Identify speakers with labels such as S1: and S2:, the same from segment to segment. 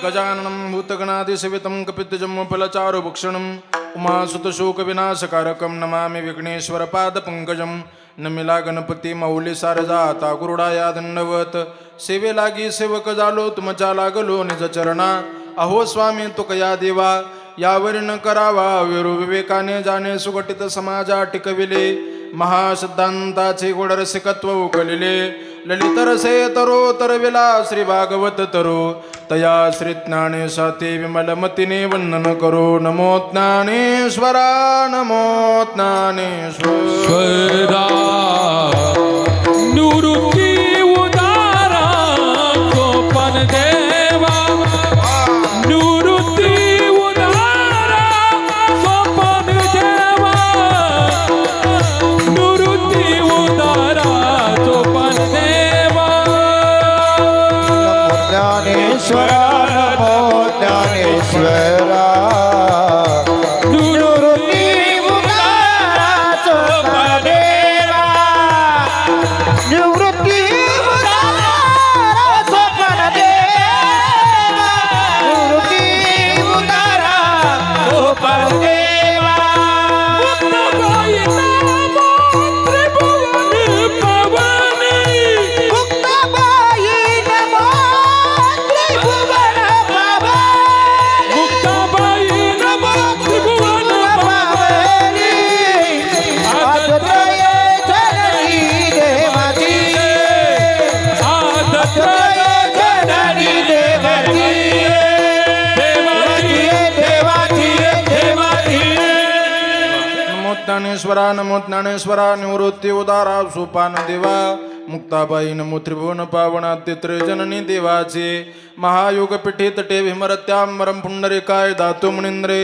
S1: गजाननं भूतगणाधिसेवितं कपित्तजम्मुफलचारुभक्षणम् उमासुतशोकविनाशकारकं नमामि विघ्नेश्वरपादपङ्कजं नमिला गणपती मौली सारजाता गुरुडाया दंडवत सेवे लागी सेवक झालो तुमच्या लागलो निज चरणा अहो स्वामी तुकया देवा यावर न करावा विरू विवेकाने जाणे सुगठित समाजा टिकविले महासिद्धांताचे गोड रसिकत्व उकलिले ललित रसे तरो तरविला श्री भागवत तरो तया श्री ज्ञानेशाते विमलमतीने वंदन करो नमो ज्ञानेश्वरा नमो ज्ञानेश्वरा
S2: निवृत्ती उदारा गोपन देवा निवृत्ती उदारा गोपन देवा निवृत्ती उदारा गोपन देवा
S3: ज्ञानेश्वरा नमो ज्ञानेश्वरा
S1: ज्ञानेश्वरा नमो ज्ञानेश्वरा निवृत्ती उदारा सोपान देवा मुक्ताबाई नमो त्रिभुवन पावनाद्यत्र जननी देवाचे महायोग पीठे तटे भीमरत्यामरम पुंडरीकाय धातु मुनींद्रे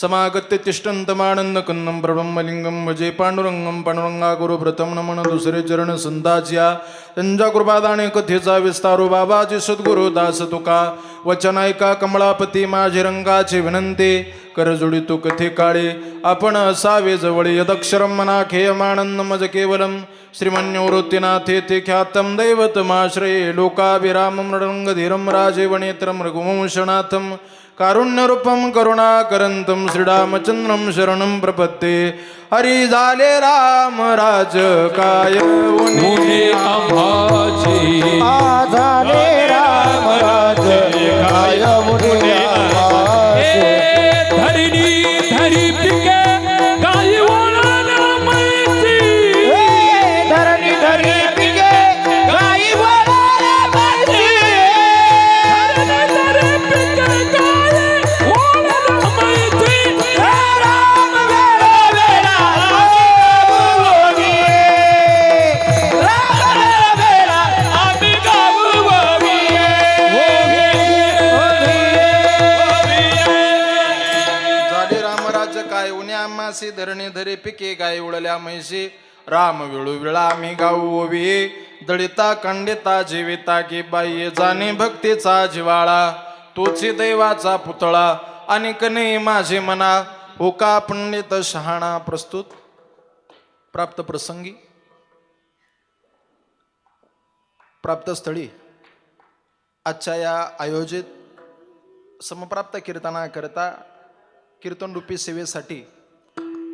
S1: समागत्य तिष्ठन्तमानंद कन्नम ब्रह्मलिंगम भजे पांडुरंगम पांडुरंगा गुरु प्रथम नमन दुसरे चरण संताच्या त्यांच्या कृपादाने कथेचा विस्तारो बाबाजी सद्गुरु दास तुका वचन ऐका कमळापती माझे रंगाचे विनंती करजोडी तू कथे काळे आपण असावे जवळ यदक्षरम मना खेयमानंद मज केवलम श्रीमन्यवृत्तीनाथे ते ख्यातम दैवतमाश्रये लोकाभिरामं नृंगधीरं राजेवनेत्रं रघुवंशनाथं कारुण्यरूपं करुणाकरंतं श्रीरामचंद्रं शरणं प्रपत्ते हरी झाले राम राज काय
S2: मुने आभाजी
S3: झाले राम राज काय मुने
S2: धरणी धरी पिके गाई वळण मैची
S3: धरणी धरी पिके गाई वळण मैची
S2: धरणी धरी पिके गाई वळण मैची
S3: राम वेळा वेळा बोली राम वेळा आम्ही गाऊ बोली
S1: झाले रामराज काय उन्या आम्हासी धरणी धरे पिके गाय उडल्या म्हैशी राम विळू विळा मी गाऊ ओवी दळिता खंडिता जीविता की बाई जाणे भक्तीचा जिवाळा तोची दैवाचा पुतळा आणि कने माझे मना होका पंडित शहाणा प्रस्तुत प्राप्त प्रसंगी प्राप्त स्थळी आजच्या या आयोजित समप्राप्त कीर्तनाकरता कीर्तनरूपी सेवेसाठी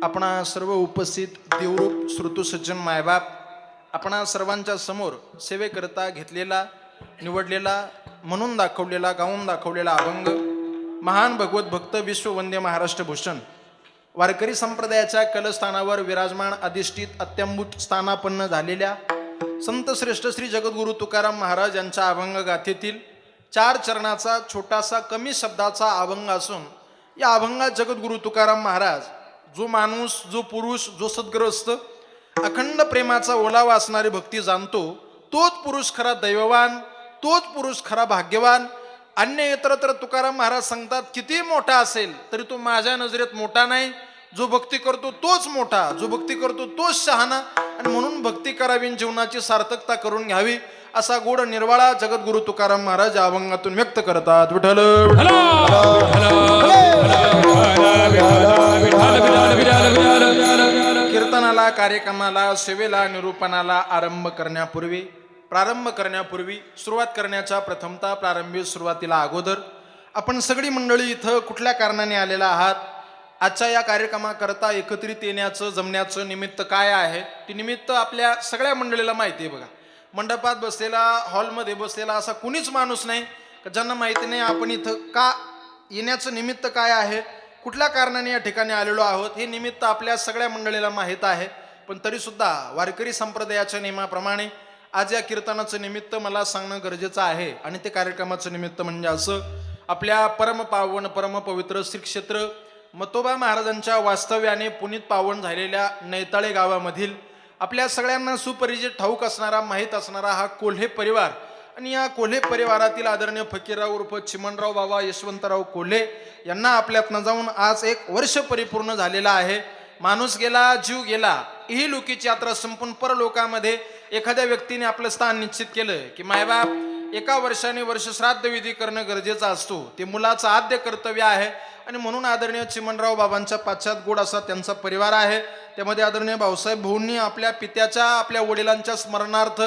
S1: आपणा सर्व उपस्थित देवरूप श्रुतुसज्जन मायबाप आपणा सर्वांच्या समोर सेवेकरता घेतलेला निवडलेला म्हणून दाखवलेला गाऊन दाखवलेला अभंग महान भगवत भक्त विश्ववंद्य महाराष्ट्र भूषण वारकरी संप्रदायाच्या कलस्थानावर विराजमान अधिष्ठित अत्यंभूत स्थानापन्न झालेल्या संत श्रेष्ठ श्री जगद्गुरु तुकाराम महाराज यांच्या अभंग गाथेतील 4 चरणाचा छोटासा कमी शब्दाचा अभंग असून या अभंगात जगद्गुरु तुकाराम महाराज जो माणूस जो पुरुष जो सद्ग्रस्त अखंड प्रेमाचा ओलावा असणारी भक्ती जाणतो तोच पुरुष खरा दैववान तोच पुरुष खरा भाग्यवान. अन्य इतरत्र तुकाराम महाराज सांगतात किती मोठा असेल तरी तो माझ्या नजरेत मोठा नाही. जो भक्ती करतो तोच मोठा, जो भक्ती करतो तोच शहाणा. आणि म्हणून भक्ती करावी जीवनाची सार्थकता करून घ्यावी असा गोड निर्वाळा जगद्गुरु तुकाराम महाराज या अभंगातून व्यक्त करतात. विठ्ठल कीर्तनाला, कार्यक्रमाला, सेवेला, निरूपणाला प्रारंभ करण्यापूर्वी सुरुवात करण्याच्या प्रथमतः प्रारंभी सुरुवातीला अगोदर आपण सगळी मंडळी इथं कुठल्या कारणाने आलेला आहात, आजच्या या कार्यक्रमाकरता एकत्रित येण्याचं जमण्याचं निमित्त काय आहे, ती निमित्त आपल्या सगळ्या मंडळीला माहिती आहे बघा. मंडपात बसलेला, हॉलमध्ये बसलेला असा कुणीच माणूस नाही का ज्यांना माहिती नाही आपण इथं का येण्याचं निमित्त काय आहे, कुठल्या कारणाने या ठिकाणी आलेलो आहोत. हे निमित्त आपल्या सगळ्या मंडळीला माहीत आहे. पण तरीसुद्धा वारकरी संप्रदायाच्या नियमाप्रमाणे आज या कीर्तनाचं निमित्त मला सांगणं गरजेचं आहे. आणि ते कार्यक्रमाचं निमित्त म्हणजे असं, आपल्या परमपावन परमपवित्र श्री क्षेत्र मतोबा महाराजांच्या वास्तव्याने पुनीत पावन झालेल्या नैताळे गावामधील आपल्या सगळ्यांना सुपरिचित ठाऊक असणारा, माहीत असणारा हा कोल्हे परिवार आणि या कोल्हे परिवारातील आदरणीय फकीरराव उर्फ चिमणराव बाबा यशवंतराव कोल्हे यांना आपल्यातनं जाऊन आज 1 वर्ष परिपूर्ण झालेला आहे. माणूस गेला, जीव गेला, ही लोकीची यात्रा संपून परलोकामध्ये एखाद्या व्यक्तीने आपलं स्थान निश्चित केलं की मायबाप 1 वर्षाने वर्षश्राद्ध विधी करणं गरजेचा असतो. ते मुलाचं आद्य कर्तव्य आहे. आणि म्हणून आदरणीय चिमणराव बाबांच्या पाश्चात गोड असा त्यांचा परिवार आहे. त्यामध्ये आदरणीय भाऊसाहेब भाऊंनी आपल्या पित्याच्या, आपल्या वडिलांच्या स्मरणार्थ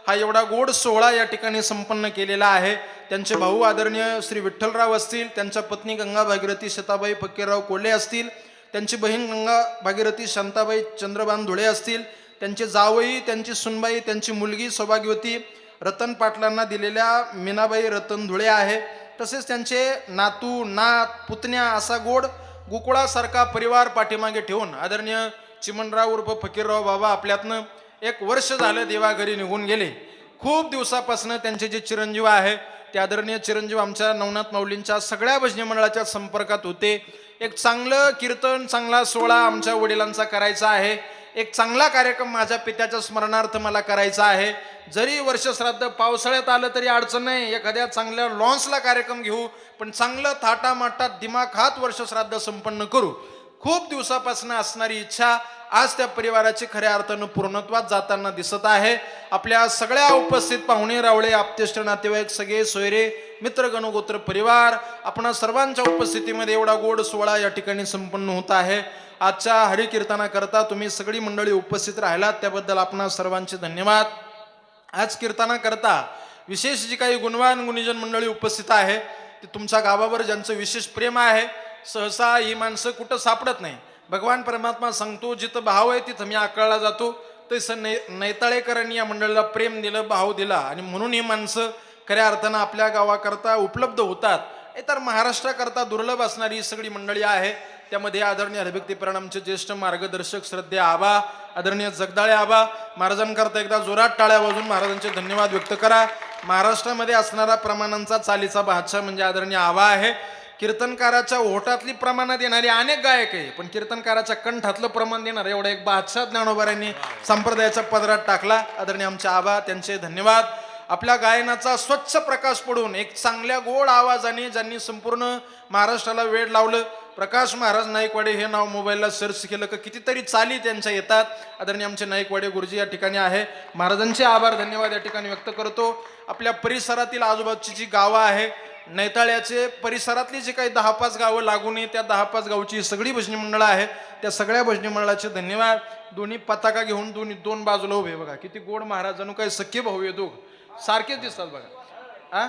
S1: हा एवढा गोड सोहळा या ठिकाणी संपन्न केलेला आहे. त्यांचे भाऊ आदरणीय श्री विठ्ठलराव असतील, त्यांच्या पत्नी गंगा भागीरथी सीताबाई फकीरराव कोल्हे असतील, त्यांची बहीण गंगा भागीरथी शांताबाई चंद्रबान धुळे असतील, त्यांचे जावई, त्यांची सुनबाई, त्यांची मुलगी सौभाग्यवती रतन पाटलांना दिलेल्या मीनाबाई रतन धुळे आहे. तसेच त्यांचे नातू, नात, पुतण्या असा गोड गोकुळासारखा परिवार पाठीमागे ठेवून आदरणीय चिमणराव उर्फ फकीरराव बाबा आपल्यातनं 1 वर्ष झालं देवाघरी निघून गेले. खूप दिवसापासून त्यांचे जे चिरंजीव आहे ते आदरणीय चिरंजीव आमच्या नवनाथ माऊलींच्या सगळ्या भजनी मंडळाच्या संपर्कात होते. एक चांगलं कीर्तन, चांगला सोहळा आमच्या वडिलांचा करायचा आहे, एक चांगला कार्यक्रम माझ्या पित्याच्या स्मरणार्थ मला करायचा आहे. जरी वर्षश्राद्ध पावसाळ्यात आलं तरी अडचण नाही, एखाद्या चांगल्या लॉन्सला कार्यक्रम घेऊ, पण चांगलं थाटामाटात दिमाखात वर्षश्राद्ध संपन्न करू. खूप दिवसापासून असणारी इच्छा आज त्या परिवाराची खऱ्या अर्थानं पूर्णत्वात जाताना दिसत आहे. आपल्या सगळ्या उपस्थित पाहुणे रावळे, आप्तेष्ट नातेवाईक, सगळे सोयरे, मित्र, गणगोत्र परिवार, आपण सर्वांच्या उपस्थितीमध्ये एवढा गोड सोहळा या ठिकाणी संपन्न होत आहे. आजच्या हरिकीर्तनाकरता तुम्ही सगळी मंडळी उपस्थित राहिलात त्याबद्दल आपणा सर्वांचे धन्यवाद. आज कीर्तनाकरता विशेष जी काही गुणवान गुणीजन मंडळी उपस्थित आहे ते तुमच्या गावावर ज्यांचं विशेष प्रेम आहे, सहसा ही माणसं कुठं सापडत नाही. भगवान परमात्मा सांगतो, जिथं भाव आहे तिथं मी आकळला जातो. तसं नैताळेकरांनी या मंडळाला प्रेम दिलं, भाव दिला आणि म्हणून ही माणसं खऱ्या अर्थानं आपल्या गावाकरता उपलब्ध होतात. तर महाराष्ट्राकरता दुर्लभ असणारी ही सगळी मंडळी आहे. त्यामध्ये आदरणीय हरिभक्ती परिणामचे ज्येष्ठ मार्गदर्शक श्रद्धे आबा, आदरणीय जगदाळे आबा, महाराजांकरता एकदा जोरात टाळ्या वाजून महाराजांचे धन्यवाद व्यक्त करा. महाराष्ट्रामध्ये असणारा प्रमाणांचा चालीचा बादशाह म्हणजे आदरणीय आबा आहे. कीर्तनकाराच्या ओठातली प्रमाणात येणारे अनेक गायक आहे, पण कीर्तनकाराच्या कंठातलं प्रमाण देणार एवढा एक बादशाह ज्ञानोबारांनी संप्रदायाच्या पदरात टाकला. आदरणीय आमचे आबा, त्यांचे धन्यवाद. आपल्या गायनाचा स्वच्छ प्रकाश पडून एक चांगल्या गोड आवाजाने ज्यांनी संपूर्ण महाराष्ट्राला वेळ लावलं, प्रकाश महाराज नाईकवाडे हे नाव मोबाईलला सर्च केलं का कितीतरी चाली त्यांच्या येतात. आदरणीय आमचे नाईकवाडे गुरुजी या ठिकाणी आहे. महाराजांचे आभार, धन्यवाद या ठिकाणी व्यक्त करतो. आपल्या परिसरातील आजूबाजूची जी गावं आहे, नैताळ्याचे परिसरातली जी काही 10-5 गावं लागून त्या 10-5 गावची सगळी भजनी मंडळं आहेत, त्या सगळ्या भजनी मंडळाचे धन्यवाद. दोन्ही पताका घेऊन दोन बाजूला उभे बघा, किती गोड महाराजांनो, काही सख्खे भाऊ आहे, दोघ सारखेच दिसतात बघा.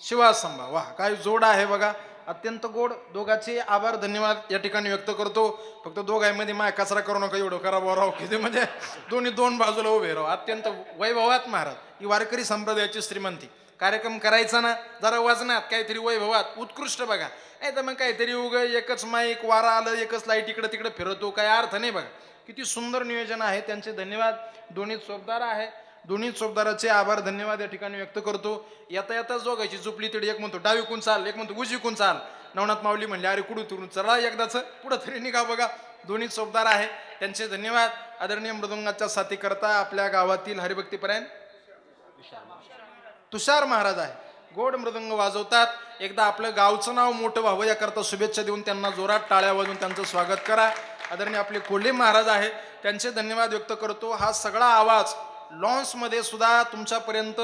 S1: शिवासंभा, वा काय जोड आहे बघा, अत्यंत गोड. दोघांचे आभार, धन्यवाद या ठिकाणी व्यक्त करतो. फक्त दोघांमध्ये माय कचरा करू नका, एवढं करा राव, किती म्हणजे दोन्ही 2 बाजूला उभे राहू. अत्यंत वैभवात महाराज, ही वारकरी संप्रदायाची श्रीमंती. कार्यक्रम करायचा ना जरा वजनात, काहीतरी वैभवात, उत्कृष्ट बघा. नाही तर मग काहीतरी एकच माईक, वारा आलं, एकच लाईट इकडे तिकडे फिरवतो, काय अर्थ नाही बघा. किती सुंदर नियोजन आहे, त्यांचे धन्यवाद. दोन्ही चोपदार आहे, दोन्ही चोपदाराचे आभार, धन्यवाद या ठिकाणी व्यक्त करतो. येता येता जोगायची झोपली तरी एक म्हणतो डावीकून चाल, एक म्हणतो उजवीकून चाल. नवनाथ माऊली म्हणले अरे कुठून चला एकदाच पुढं तरी निघा बघा. दोन्ही चोपदार आहे, त्यांचे धन्यवाद. आदरणीय मृदुंगाच्या साथीकरता आपल्या गावातील हरिभक्तीपर्यंत तुषार महाराज आहे, गोड मृदंग वाजवतात. एकदा आपलं गावचं नाव मोठं व्हावं याकरता शुभेच्छा देऊन त्यांना जोरात टाळ्या वाजवून त्यांचं स्वागत करा. आदरणीय आपले कोल्हे महाराज आहे, त्यांचे धन्यवाद व्यक्त करतो. हा सगळा आवाज लॉन्समध्ये सुद्धा तुमच्यापर्यंत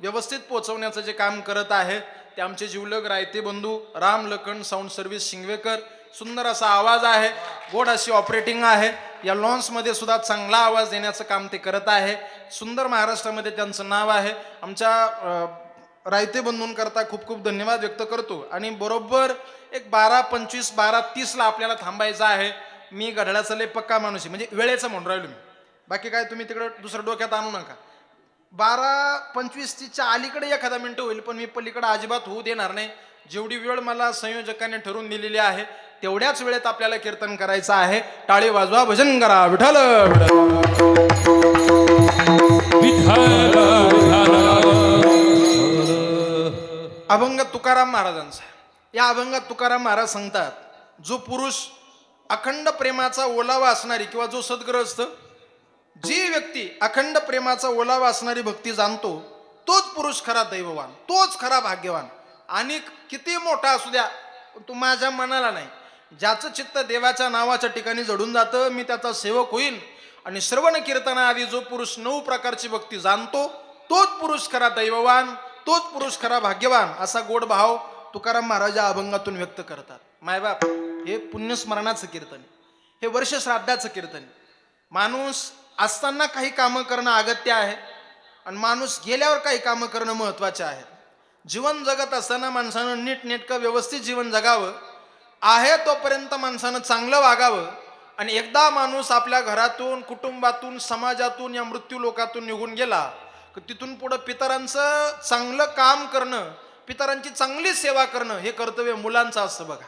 S1: व्यवस्थित पोहोचवण्याचं जे काम करत आहे ते आमचे जिवलग रायते बंधू राम लखन साऊंड सर्व्हिस शिंगवेकर. सुंदर असा आवाज आहे, गोड अशी ऑपरेटिंग आहे. या लॉन्समध्ये सुद्धा चांगला आवाज देण्याचं काम ते करत आहे. सुंदर महाराष्ट्रामध्ये त्यांचं नाव आहे. आमच्या रायते बंधून करता खूप खूप धन्यवाद व्यक्त करतो. आणि बरोबर एक 12:25 12:30 आपल्याला थांबायचं आहे. मी घड्याळाचा लय पक्का माणूस आहे, म्हणजे वेळेचं म्हणून राहिलो मी. बाकी काय तुम्ही तिकडं दुसरं डोक्यात आणू नका. 12:25 अलीकडे एखादा मिनिटं होईल, पण मी पलीकडे अजिबात होऊ देणार नाही. जेवढी वेळ मला संयोजकाने ठरवून दिलेली आहे तेवढ्याच वेळेत आपल्याला कीर्तन करायचं आहे. टाळी वाजवा, भजन करा. विठ्ठल
S2: विठ्ठल
S1: अभंग तुकाराम महाराजांचा. या अभंगात तुकाराम महाराज सांगतात, जो पुरुष अखंड प्रेमाचा ओलावा असणारी किंवा जो सद्ग्रस्त, जी व्यक्ती अखंड प्रेमाचा ओलावा असणारी भक्ती जाणतो, तोच पुरुष खरा दैववान, तोच खरा भाग्यवान. आणि किती मोठा असू द्या, तू माझ्या मनाला नाही. ज्याचं चित्त देवाच्या नावाच्या ठिकाणी जडून जातं, मी त्याचा सेवक होईल. आणि श्रवण कीर्तनाआधी जो पुरुष 9 प्रकारची भक्ती जाणतो, तोच पुरुष खरा दैववान, तोच पुरुष खरा भाग्यवान. असा गोड भाव तुकाराम महाराज या अभंगातून व्यक्त करतात. मायबाप, हे पुण्यस्मरणाचं कीर्तन आहे, हे वर्ष श्राद्धाचं कीर्तन आहे. माणूस असताना काही कामं करणं अगत्य आहे आणि माणूस गेल्यावर काही कामं करणं महत्त्वाचे आहे. जीवन जगत असताना माणसानं नीटनेटकं व्यवस्थित जीवन जगावं, आहे तोपर्यंत माणसानं चांगलं वागावं. आणि एकदा माणूस आपल्या घरातून, कुटुंबातून, समाजातून, या मृत्यू लोकातून निघून गेला की तिथून पुढं पितरांचं चांगलं काम करणं, पितरांची चांगली सेवा करणं हे कर्तव्य मुलांचं असतं. बघा,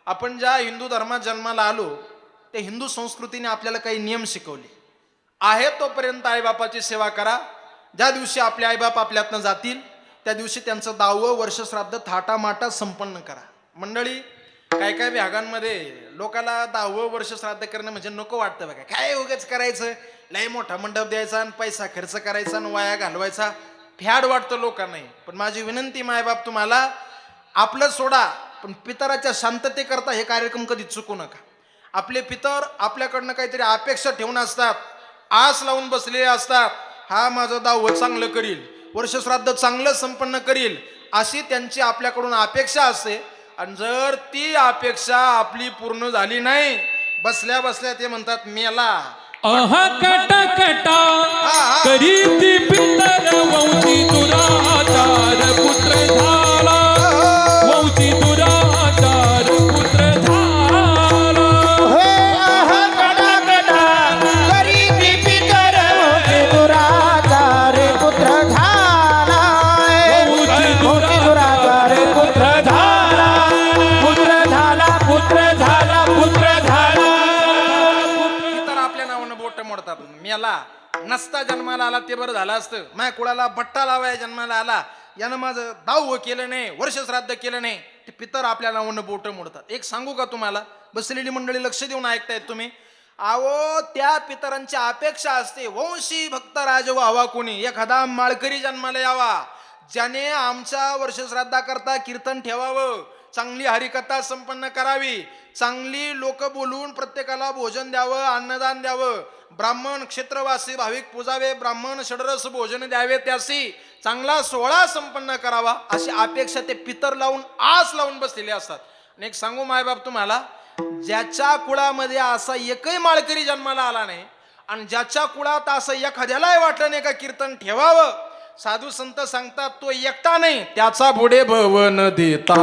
S1: आपण ज्या हिंदू धर्मात जन्माला आलो, त्या हिंदू संस्कृतीने आपल्याला काही नियम शिकवले. आहे तोपर्यंत आईबापाची सेवा करा. ज्या दिवशी आपले आईबाप आपल्यातनं जातील त्या दिवशी त्यांचं 10वं वर्ष श्राद्ध थाटामाटात संपन्न करा. मंडळी, काय काय भागांमध्ये लोकाला 10वं वर्ष श्राद्ध करणं म्हणजे नको वाटतं. बघा, काय उगाच करायचं, लय मोठा मंडप द्यायचा आणि पैसा खर्च करायचा आणि वाया घालवायचा, फॅड वाटतं लोकांनाही. पण माझी विनंती मायबाप, तुम्हाला आपलं सोडा, पण पितराच्या शांततेकरता हे कार्यक्रम कधी चुकू नका. आपले पितर आपल्याकडनं काहीतरी अपेक्षा ठेवून असतात, आस लावून बसलेले असतात. हा माझं 10वं चांगलं करील, वर्षश्राद्ध चांगलं संपन्न करील, अशी त्यांची आपल्याकडून अपेक्षा असते. आणि जर ती अपेक्षा आपली पूर्ण झाली नाही, बसल्या बसल्या ते म्हणतात मेला.
S2: अहा कटा कटा करीती पितर वंशी दुराचार पुत्र झाला, वंशी दुराचार पुत्र झाला.
S4: हे अहा कटा कटा करीती पितर वंशी दुराचार पुत्र झाला, वंशी दुराचार पुत्र झाला, पुत्र झाला, पुत्र झाला, पुत्र झाला.
S1: तर आपल्या नावानं बोट मोडतात. मेला नसता जन्माला आला ते बरं झालं असतं. माझ्या कुळाला बट्टा लावाय जन्माला आला, यानं माझं 10वं केलं नाही, वर्ष श्राद्ध केलं नाही, ते पितर आपल्या नावानं बोट मोडतात. एक सांगू का तुम्हाला, बसलेली मंडळी लक्ष देऊन ऐकतायत तुम्ही. आवो, त्या पितरांची अपेक्षा असते वंशी भक्त राज व्हावा कोणी, एखादा माळकरी जन्माला यावा, ज्याने आमच्या वर्षश्राद्धाकरता कीर्तन ठेवावं, चांगली हरिकथा संपन्न करावी, चांगली लोक बोलून प्रत्येकाला भोजन द्यावं, अन्नदान द्यावं, ब्राह्मण क्षेत्रवासी भाविक पूजावे, ब्राह्मण षडरस भोजन द्यावे, त्यासी चांगला सोहळा संपन्न करावा, अशी अपेक्षा ते पितर लावून आस लावून बसलेले असतात. आणि एक सांगू मायबाप तुम्हाला, ज्याच्या कुळामध्ये असा एकही माळकरी जन्माला आला नाही आणि ज्याच्या कुळात असं एखाद्यालाही वाटलं नाही का कीर्तन ठेवावं, साधू संत सांगतात तो एकटा नाही, त्याचा पुढे भवन देता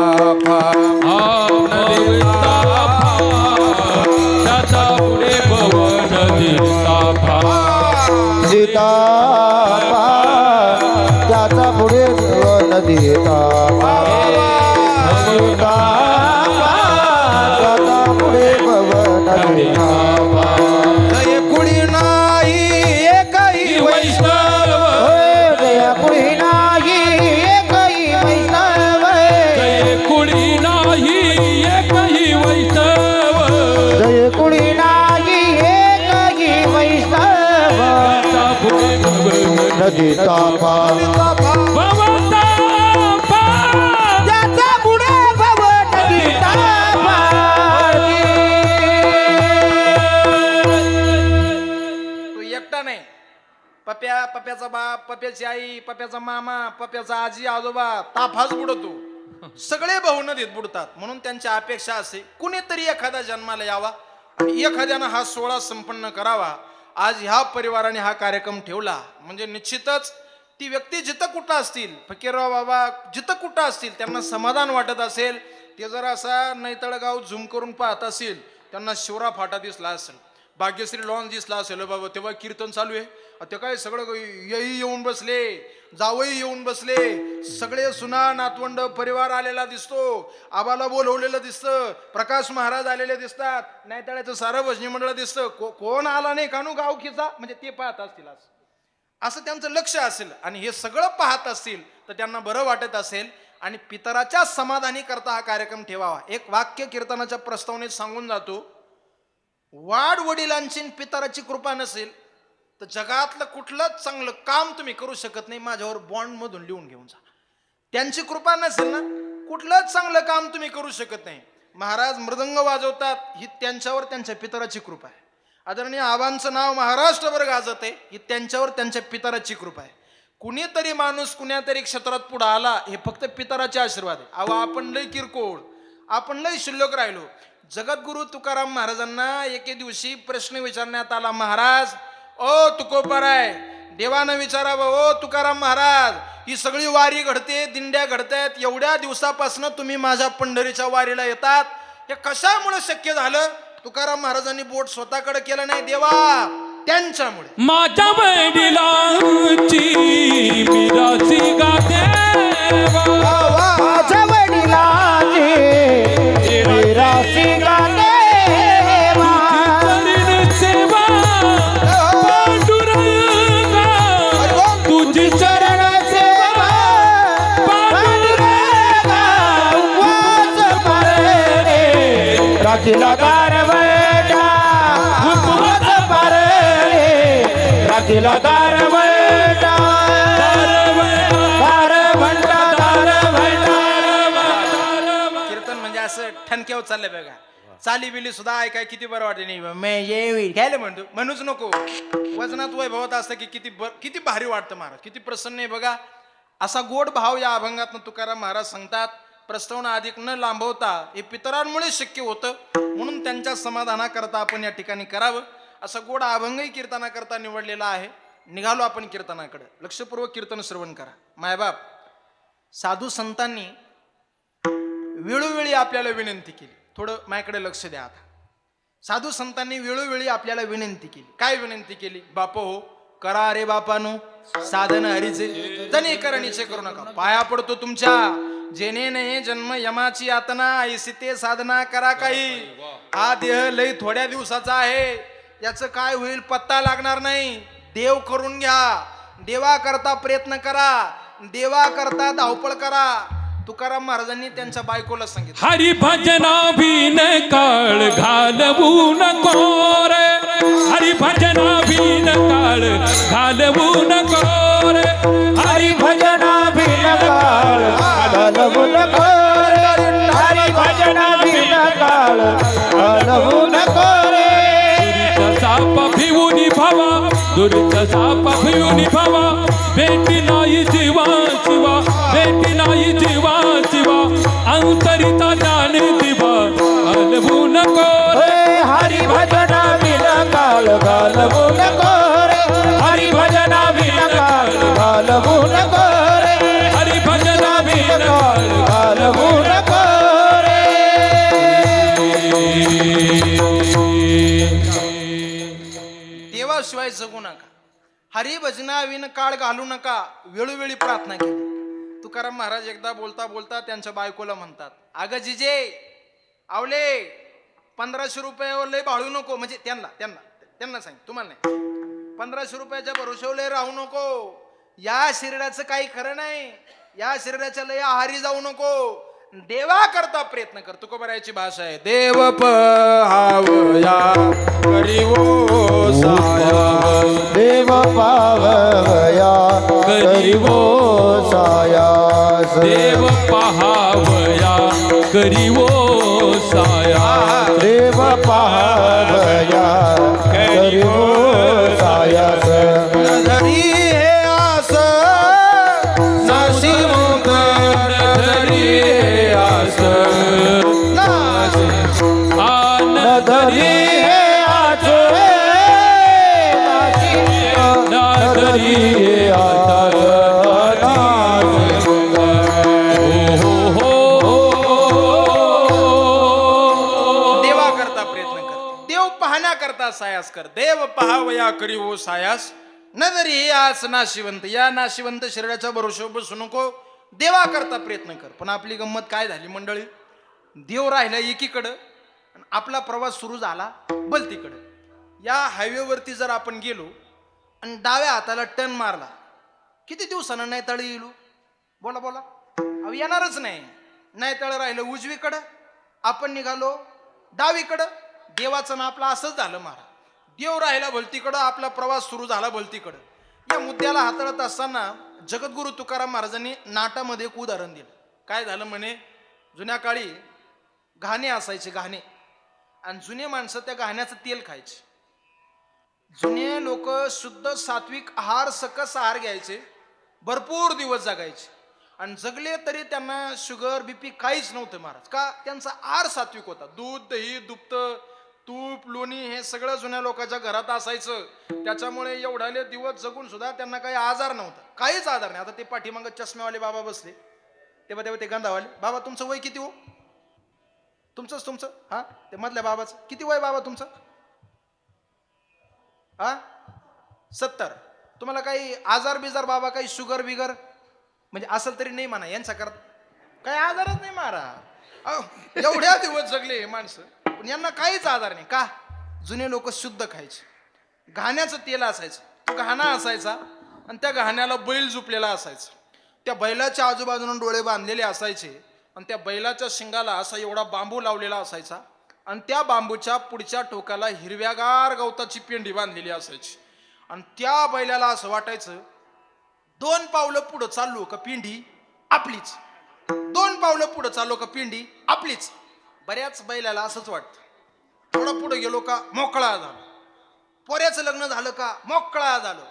S2: त्याचा पुढे भवन
S4: देता त्याचा पुढे भवन देता, त्याचा पुढे भवन देता.
S1: जय कुळी नाही एकही
S2: वैष्णव,
S4: जया कुळी नाही एकही वैष्णव,
S2: जय कुळी नाही एकही वैष्णव,
S4: जय कुळी नाही एकही वैष्णव,
S2: त्याचा पुढे भवन
S4: देता
S2: भवता
S4: त्याचा पुढे भवन देता.
S1: तो एकटा नाही, पप्याचा बाप, पप्याची आई, पप्याचा मामा, पप्याचा आजी आजोबा ताफाच बुडतो, सगळे बहुन देत बुडतात. म्हणून त्यांची अपेक्षा असते कुणीतरी एखादा जन्माला यावा आणि एखाद्यानं हा सोहळा संपन्न करावा. आज ह्या परिवाराने हा कार्यक्रम ठेवला म्हणजे निश्चितच ती व्यक्ती जिथं कुठं असतील, फकीरराव बाबा जिथं कुठं असतील, त्यांना समाधान वाटत असेल, ते जर असा नैतळगाव झूम करून पाहत असेल, त्यांना शिवरा फाटा दिसला असेल, भाग्यश्री लॉन्स दिसला असेल, बाबा तेव्हा कीर्तन चालू आहे, ते काय सगळं येई येऊन बसले, जावई येऊन बसले, सगळे सुना नातवंड परिवार आलेला दिसतो, आबाला बोलवलेलं दिसतं, प्रकाश महाराज आलेले दिसतात, नैतळ्याचं सारं भजनी मंडळ दिसतं, कोण आला नाही कानू गावकीचा, म्हणजे ते पाहत असतील असं त्यांचं लक्ष असेल, आणि हे सगळं पाहत असतील तर त्यांना बरं वाटत असेल, आणि पितराच्या समाधानी करता हा कार्यक्रम ठेवावा. एक वाक्य कीर्तनाच्या प्रस्तावनेत सांगून जातो, वाढ वडिलांची पितराची कृपा नसेल तर जगातलं कुठलंच चांगलं काम तुम्ही करू शकत नाही. माझ्यावर बॉन्ड मधून लिहून घेऊन जा. त्यांची कृपा नसेल ना, कुठलंच चांगलं काम तुम्ही करू शकत नाही. महाराज मृदंग वाजवतात, ही त्यांच्यावर त्यांच्या पितराची कृपा आहे. आदरणीय आबांचं नाव महाराष्ट्रभर गाजत आहे, ही त्यांच्यावर त्यांच्या पितराची कृपा आहे. कुणीतरी माणूस कुण्यातरी क्षेत्रात पुढे आला, हे फक्त पितराचे आशीर्वाद आहे. अहो आपण लय किरकोळ, आपण लय शिल्लक राहिलो. जगद्गुरु तुकाराम महाराजांना एके दिवशी प्रश्न विचारण्यात आला, महाराज ओ तुकोबाराय, देवानं विचारावं, ओ तुकाराम महाराज, ही सगळी वारी घडते, दिंड्या घडतायत, एवढ्या दिवसापासून तुम्ही माझ्या पंढरीच्या वारीला येतात, हे कशामुळे शक्य झालं? तुकाराम महाराजांनी बोट स्वतःकडे केलं नाही, देवा त्यांच्यामुळे.
S2: माझ्या वडिलांची मिरासी गाते
S4: माझ्या वडिलांची मिरासी गाते
S2: करीन सेवा पांडुरंगा, तुझी
S4: चरण सेवा पांडुरंगा, उपवास पारणे राखीला गारवटा, उपवास पारणे राखीला गारवटा,
S1: कीर्तन म्हणजे असं ठणक्यावर चाललंय बघा. चाली बिली सुद्धा ऐकाय किती बरं वाटते. नाही मैं ये घ्यायला म्हणूच नको. वजनात वैभवत असतं की किती भारी वाटतं महाराज, किती प्रसन्न आहे बघा. असा गोड भाव या अभंगातनं तुकाराम महाराज सांगतात. प्रस्तावना अधिक न लांबवता हे पितरांमुळे शक्य होतं, म्हणून त्यांच्या समाधानाकरता आपण या ठिकाणी करावं. असा गोड अभंगही कीर्तनाकरता निवडलेला आहे. निघालो आपण कीर्तनाकडे. लक्षपूर्वक कीर्तन श्रवण करा. मायबाप, साधू संतांनी वेळोवेळी आपल्याला विनंती केली. थोडं माझ्याकडे लक्ष द्या. आता साधू संतांनी वेळोवेळी आपल्याला विनंती केली. काय विनंती केली? बाप हो, करा रे बापानो साधन हरीचे, जने करणीचे करू नका. पाया पडतो तुमच्या, जेने नाही जन्म यमाची यातना, ऐसी ते साधना करा काही. हा देह लय थोड्या दिवसाचा आहे, याचं काय होईल पत्ता लागणार नाही. देव करून घ्या, देवा करता प्रयत्न करा, देवा करता धावपळ करा. तुकाराम महाराजांनी त्यांच्या बायकोला सांगितलं,
S2: हरी भजना बिन काळ घालवू नको रे, हरी भजना बिन काळ घालवू नको रे,
S4: हरी भजना बिन काळ घालवू नको रे, हरी भजना बिन काळ घालवू नको रे.
S2: दुरीचा साप भिवून भावा, दुरीचा साप भिवून भावा, भेटी नाही जीवा शिवा, भेटी नाही जीवा शिवा, अंतरिता ज्ञान दिवा घालवू नको रे.
S4: हरी भजना बिन काळ घालवू नको रे, हरी भजना बिन काळ घालवू नको रे,
S2: हरी भजना बिन
S4: काळ घालवू नको रे.
S1: देवाशिवाय जगू नका, हरी भजना विन काळ घालू नका, वेळोवेळी प्रार्थना केली. तुकाराम महाराज एकदा बोलता बोलता त्यांच्या बायकोला म्हणतात, अगं जिजे आवले 1500 रुपयावर लय भाळू नको. म्हणजे त्यांना सांग, तुम्हाला नाही. 1500 रुपयाच्या भरोश्यावर लय राहू नको. या शरीराचं काही खरं नाही, या शरीराच्या लय आहारी जाऊ नको. देवा करता प्रयत्न कर. तुकोबारायची भाषा आहे, देव पावया करीवो साया,
S4: देव पावया करीवो सायास,
S2: देव पहावया करीवो साया,
S4: देव पावया करीवो सायास.
S1: धरी हे आस नाशी मुख,
S2: धरी हे आस, आन
S4: धरी हे आस,
S2: धरी हे आस,
S1: करा सायास कर, देव पहावया करी हो सायास, नजरी हे आस नाशिवंत, या नाशिवंत शरीराच्या भरोश्यावर बसू नको, देवा करता प्रयत्न कर. पण आपली गंमत काय झाली मंडळी, देव राहिला एकीकडं आणि आपला प्रवास सुरू झाला बलतीकडं. या हायवेवरती जर आपण गेलो आणि डाव्या हाताला टर्न मारला, किती दिवसानं नाही तळ येईल? बोला बोला, अहो येणारच नाही. नाही तळ राहिलं उजवीकडं, आपण निघालो डावीकडं. देवाचं ना आपलं असंच झालं महाराज. देव राहिला भलतीकडं, आपला प्रवास सुरू झाला भलतीकडं. या मुद्द्याला हाताळत असताना जगद्गुरु तुकाराम महाराजांनी नाटामध्ये एक उदाहरण दिलं. काय झालं म्हणे, जुन्या काळी घाणे असायचे, घाणे, आणि जुने माणसं त्या घाण्याचं तेल खायचे. जुने लोक शुद्ध सात्विक आहार, सकस आहार घ्यायचे, भरपूर दिवस जगायचे, आणि जगले तरी त्यांना शुगर बीपी काहीच नव्हतं महाराज. का? त्यांचा आहार सात्विक होता. दूध, दही, दुप्त, तूप, लोणी हे सगळं जुन्या लोकांच्या घरात असायचं. त्याच्यामुळे एवढाले दिवस जगून सुद्धा त्यांना काही आजार नव्हता, काहीच आजार नाही. आता ते पाठीमागं चष्म्यावाले बाबा बसले, तेव्हा तेव्हा ते गंधावाले बाबा, तुमचं वय किती हो? तुमचं हा, ते मधल्या बाबाचं किती वय बाबा तुमचं? हा, 70. तुम्हाला काही आजार बिजार बाबा, काही शुगर बिगर म्हणजे असेल तरी नाही म्हणा, यांच्या करत काही आजारच नाही मारा. एवढ्या दिवस जगले हे माणसं, पण यांना काहीच आजार नाही. का? जुने लोक शुद्ध खायचे, घाण्याचं तेल असायचं, तो घाणा असायचा, आणि त्या घाण्याला बैल झुपलेला असायचा. त्या बैलाच्या आजूबाजूने डोळे बांधलेले असायचे, आणि त्या बैलाच्या शिंगाला असा एवढा बांबू लावलेला असायचा, आणि त्या बांबूच्या पुढच्या टोकाला हिरव्यागार गवताची पेंडी बांधलेली असायची. आणि त्या बैलाला असं वाटायचं 2 पावलं पुढं चाललो का पिंडी आपलीच, 2 पावलं पुढं चाललो का पिंडी आपलीच. बऱ्याच बैलाला असंच वाटतं. थोडं पुढं गेलो का मोकळा झालो, पोऱ्याचं लग्न झालं का मोकळा झालो,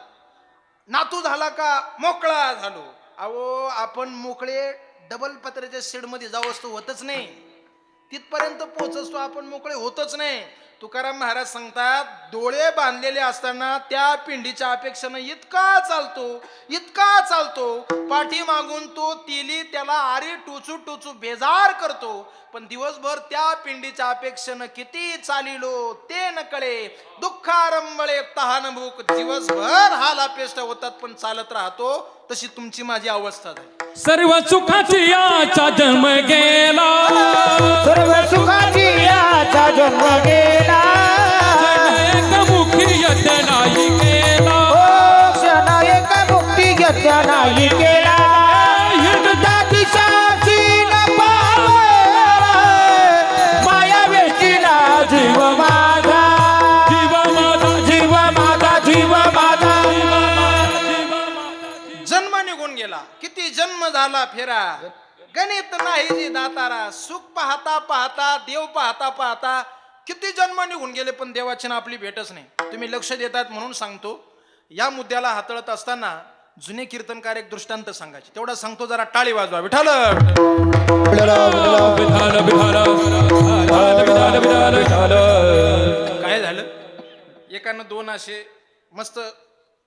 S1: नातू झाला का मोकळा झालो. अहो आपण मोकळे डबल पत्र्याच्या शेडमध्ये जाऊ असतो होतच नाही, तिथपर्यंत पोहोचतो आपण मोकळे होतच नाही. तुकाराम महाराज सांगतात, डोळे बांधलेले असताना त्या पिंडीच्या अपेक्षेनं इतका चालतो, पाठी मागून तो तेली त्याला आरी टोचू टोचू बेजार करतो, पण दिवसभर त्या पिंडीच्या अपेक्षेनं किती चालिलो ते न कळे. दुःखारंबळे तहान भूक, दिवसभर हाल अपेष्ट होतात पण चालत राहतो. तशी तुमची माझी अवस्था झाली.
S2: सर्व सुखाची याचा जन्म गेला,
S4: सर्व सुखाची याचा जन्म गेला,
S2: मुखी यज्ञ नाही केला,
S4: क्षण एक मुक्ती यज्ञ नाही केला. जातीशाची न पावे, माया वेशीला जीव माझा, जीव माझा.
S1: जन्म निघून गेला, किती जन्म झाला फेरा, गणित नाही जी दातारा. सुख पाहता पाहता, देव पाहता पाहता किती जन्म निघून गेले, पण देवाची ना आपली भेटच नाही. तुम्ही लक्ष देतात म्हणून सांगतो. या मुद्द्याला हाताळत असताना जुने कीर्तनकार एक दृष्टांत सांगायचे, तेवढा सांगतो, जरा टाळी वाजवा. विठाल काय झालं, एकानं 2 असे मस्त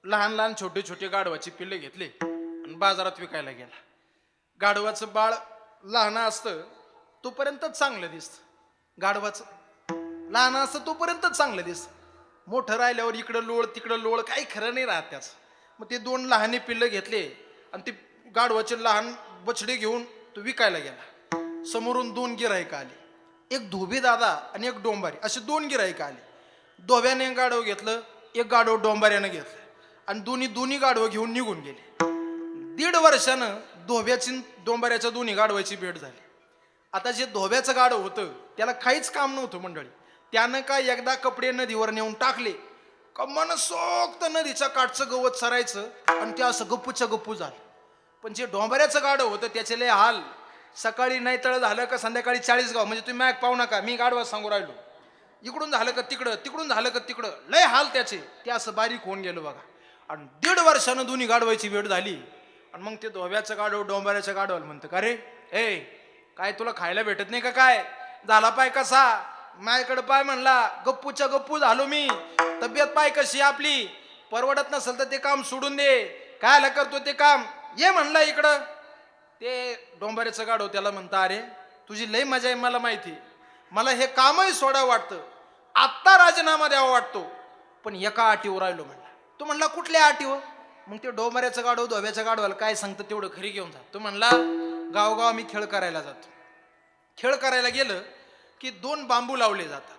S1: लहान लहान छोटे छोटे गाढवाची पिल्ले घेतले आणि बाजारात विकायला गेला. गाढवाचं बाळ लहान असतं तोपर्यंतच चांगलं दिसतं, गाढवाचं लहान असतं तोपर्यंतच चांगलं दिसतं. मोठं राहिल्यावर इकडं लोळ तिकडं लोळ, काही खरं नाही राहत त्याचं. मग ते 2 लहाने पिल्लं घेतले आणि ते गाढवाचे लहान बछडे घेऊन तो विकायला गेला. समोरून 2 गिऱ्हाईक आले, एक धोबी दादा आणि एक डोंबारी, असे 2 गिऱ्हाईक आले. धोब्याने गाढव घेतलं, एक गाढव डोंबाऱ्यानं घेतलं, आणि दोन्ही गाढवं घेऊन निघून गेले. 1.5 वर्षानं धोब्याची डोंबाऱ्याच्या दोन्ही गाढवाची भेट झाली. आता जे धोब्याचं गाढव होतं त्याला काहीच काम नव्हतं मंडळी. त्यानं काय एकदा कपडे नदीवर नेऊन टाकले का मनसोक्त नदीच्या काठचं गवत सरायचं आणि ते असं गप्पूच्या गप्पू झालं. पण जे डोंबाऱ्याचं गाढव होतं त्याचे लय हाल. सकाळी नाही तळ झालं का संध्याकाळी 40 गाव, म्हणजे तुम्ही मॅक पाहू नका, मी गाढवा सांगू राहिलो. इकडून झालं का तिकडं, तिकडून झालं का तिकडं, लय हाल त्याचे. ते असं बारीक होऊन गेलं बघा. आणि 1.5 वर्षानं दोन्ही गाढवायची भेट झाली. आणि मग ते धोब्याचं गाढव डोंबाऱ्याच्या गाढवाला म्हणतं, का रे ए काय तुला खायला भेटत नाही का, काय झाला पाय कसा, माझ्याकडे पाय म्हणला, गप्पूच्या गप्पू झालो मी, तब्येत पाय कशी आपली, परवडत नसेल तर ते काम सोडून दे, काय करतो ते काम, ये म्हणला इकडं. ते डोंबाऱ्याचं गाढव त्याला म्हणतं, अरे तुझी लय मजा आहे मला माहिती, मला हे कामही सोडा वाटतं, आत्ता राजीनामा द्यावा वाटतो, पण एका अटीवर राहिलो म्हणला. तो म्हणला कुठल्या अटीवर? मग ते डोंबऱ्याचं गाडव धोब्याचं गाडवाला काय सांगतं तेवढं खरी घेऊन जा. तो म्हणला गावगाव मी खेळ करायला जातो. खेळ करायला गेलं की 2 बांबू लावले जातात.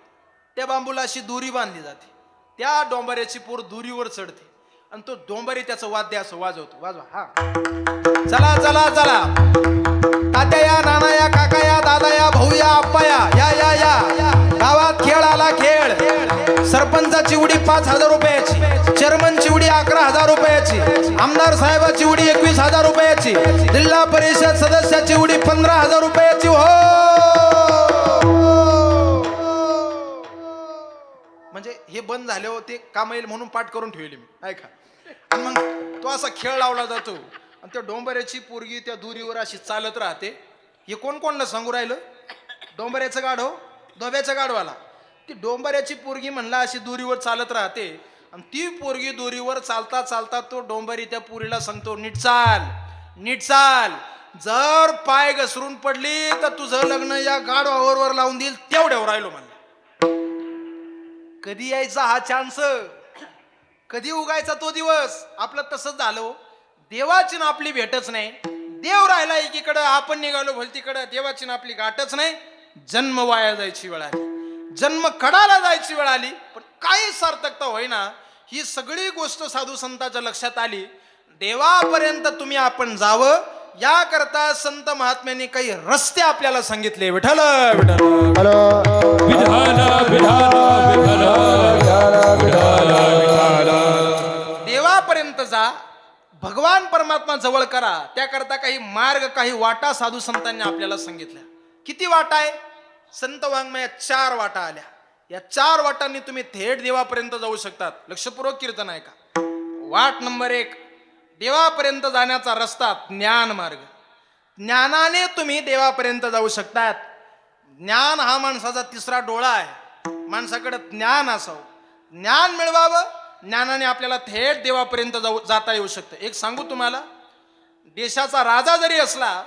S1: त्या बांबूला अशी दोरी बांधली जाते. त्या डोंबऱ्याची पोर दोरीवर चढते आणि तो डोंबरी त्याचं वाद्य असं वाजवतो. वाजवा हा. चला चला चला, तात्या या, नाना या, काका या, दादा या, भाऊ या, आप्पा या, या या या. गावात खेळ आला खेळ. सरपंचाची उडी 5,000 रुपयाची, चेअरमनची उडी 11,000 रुपयाची, आमदार साहेबाची उडी 21,000 रुपयाची, जिल्हा परिषद सदस्याची उडी 15,000 रुपयाची. हो, म्हणजे हे बंद झाले होते काम येईल म्हणून पाठ करून ठेवले मी, ऐका. आणि मग तो असा खेळ लावला जातो आणि त्या डोंबऱ्याची पोरगी त्या दुरीवर अशी चालत राहते. हे कोण कोणला सांगू राहिलं? डोंबऱ्याचं गाढव धोब्याच्या गाढवाला. ती डोंबऱ्याची पोरगी म्हणला अशी दोरीवर चालत राहते आणि ती पोरगी दोरीवर चालता चालता तो डोंबरी त्या पोरीला सांगतो नीट चाल, नीट चाल. जर पाय घसरून पडली तर तुझं लग्न या गाढवावर लावून देईल. तेवढ्यावर राहिलो म्हणला. कधी यायचा हा चान्स, कधी उगायचा तो दिवस. आपलं तसंच झालं. देवाची ना आपली भेटच नाही. देव राहिला एकीकडं, आपण निघालो भलतीकडं. देवाची ना आपली गाठच नाही. जन्म वाया जायची वेळ आली, जन्म कडाला जायची वेळ आली. पण काही सार्थकता होईना. ही सगळी गोष्ट साधू संतांच्या लक्षात आली. देवापर्यंत तुम्ही आपण जावं याकरता संत महात्म्यांनी काही रस्ते आपल्याला सांगितले. विठ्ठल विठ्ठल
S2: विठाला विठाला विठाला.
S1: देवापर्यंत जा, भगवान परमात्मा जवळ करा. त्याकरता काही मार्ग, काही वाटा साधू संतांनी आपल्याला सांगितल्या. किती वाटा आहे? संत वाङ्मयात 4 वाटा आल्या. या 4 वाटांनी तुम्ही थेट देवापर्यंत जाऊ शकतात. लक्षपूर्वक कीर्तन आहे का? वाट नंबर 1, देवापर्यंत जाण्याचा रस्ता ज्ञान मार्ग. ज्ञानाने तुम्ही देवापर्यंत जाऊ शकतात. ज्ञान हा माणसाचा 3रा डोळा आहे. माणसाकडे ज्ञान असावं, ज्ञान मिळवावं. ज्ञानाने आपल्याला थेट देवापर्यंत जाता येऊ शकतं. एक सांगू तुम्हाला, देशाचा राजा जरी असला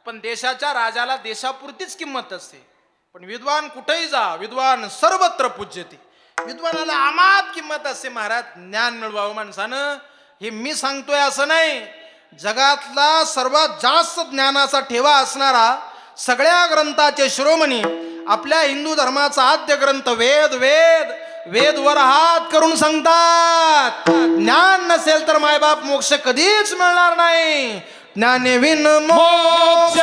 S1: पण देशाच्या राजाला देशापुरतीच किंमत असते. पण विद्वान कुठेही जा, विद्वान सर्वत्र पूज्यते. विद्वानाला अमाप किंमत असते. महाराज, ज्ञान मिळवावं माणसानं. हे मी सांगतोय असं नाही. जगातला सर्वात जास्त ज्ञानाचा ठेवा असणारा, सगळ्या ग्रंथाचे शिरोमणी, आपल्या हिंदू धर्माचा आद्य ग्रंथ वेद. वेदवर हात करून सांगतात, ज्ञान नसेल तर मायबाप मोक्ष कधीच मिळणार नाही. ज्ञाने विन
S2: मोक्ष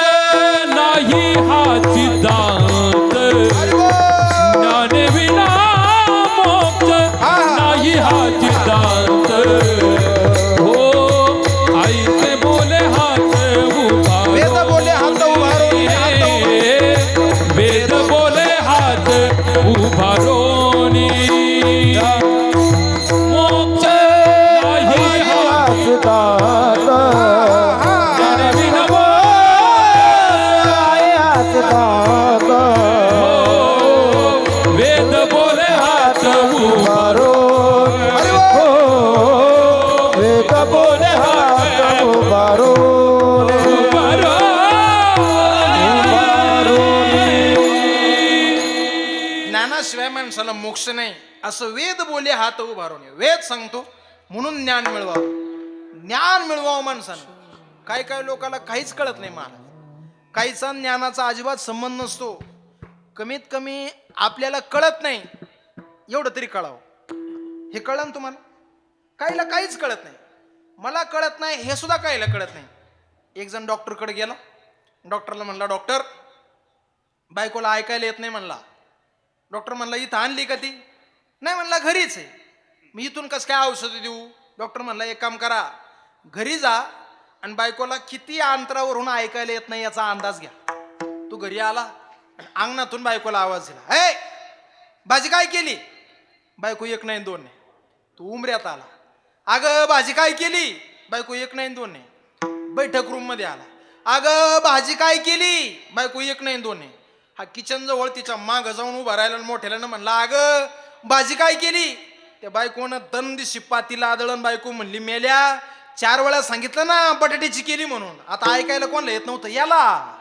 S2: नाही हा सिद्धांत. ज्ञाने विना मोक्ष नाही हा सिद्धांत. हो, आईचे बोले हात उभा,
S1: वेद बोले हात उभारून,
S2: वेद बोले हात उभारोनी. मोक्ष नाही हा
S4: सिद्धांत.
S2: ज्ञाने विना वेद बोले हात उभारो.
S4: वेद बोले हात उभारो.
S1: ज्ञानाशिवाय माणसाला मोक्ष नाही असं वेद बोले हात उभारून. वेद सांगतो म्हणून ज्ञान मिळवावं. ज्ञान मिळवावं माणसानं. काही काही लोकांना काहीच कळत नाही महाराज. काहीचा ज्ञानाचा अजिबात संबंध नसतो. कमीत कमी आपल्याला कळत नाही एवढं तरी कळावं. हे कळलं ना तुम्हाला? काहीला काहीच कळत नाही. मला कळत नाही हे सुद्धा काहीला कळत नाही. एक जण डॉक्टरकडे गेला. डॉक्टरला म्हणला, डॉक्टर, बायकोला ऐकायला येत नाही म्हणला. डॉक्टर म्हणला, इथं आणली का ती? नाही म्हणला, घरीच आहे. मी इथून कसं काय औषध देऊ? डॉक्टर म्हणला, एक काम करा, घरी जा आणि बायकोला किती अंतरावरून ऐकायला येत नाही याचा अंदाज घ्या. तू घरी आला आणि अंगणातून बायकोला आवाज दिला, हे भाजी काय केली? बायको 1 नाही 2 नाही. तू उमऱ्यात आला, अगं भाजी काय केली? बायको 1 नाही 2 नाही. बैठक रूम मध्ये आला, अगं भाजी काय केली? बायको 1 नाही 2 नाही. हा किचन जवळ तिच्या माग जाऊन उभा राहिला आणि मोठ्याला म्हणला, अगं भाजी काय केली? त्या बायकोनं दंदिशी पातीला आदळण. बायको म्हणली, मेल्या, 4 वेळा सांगितलं ना बटाट्याची केली म्हणून. आता ऐकायला कोणाला येत नव्हतं. याला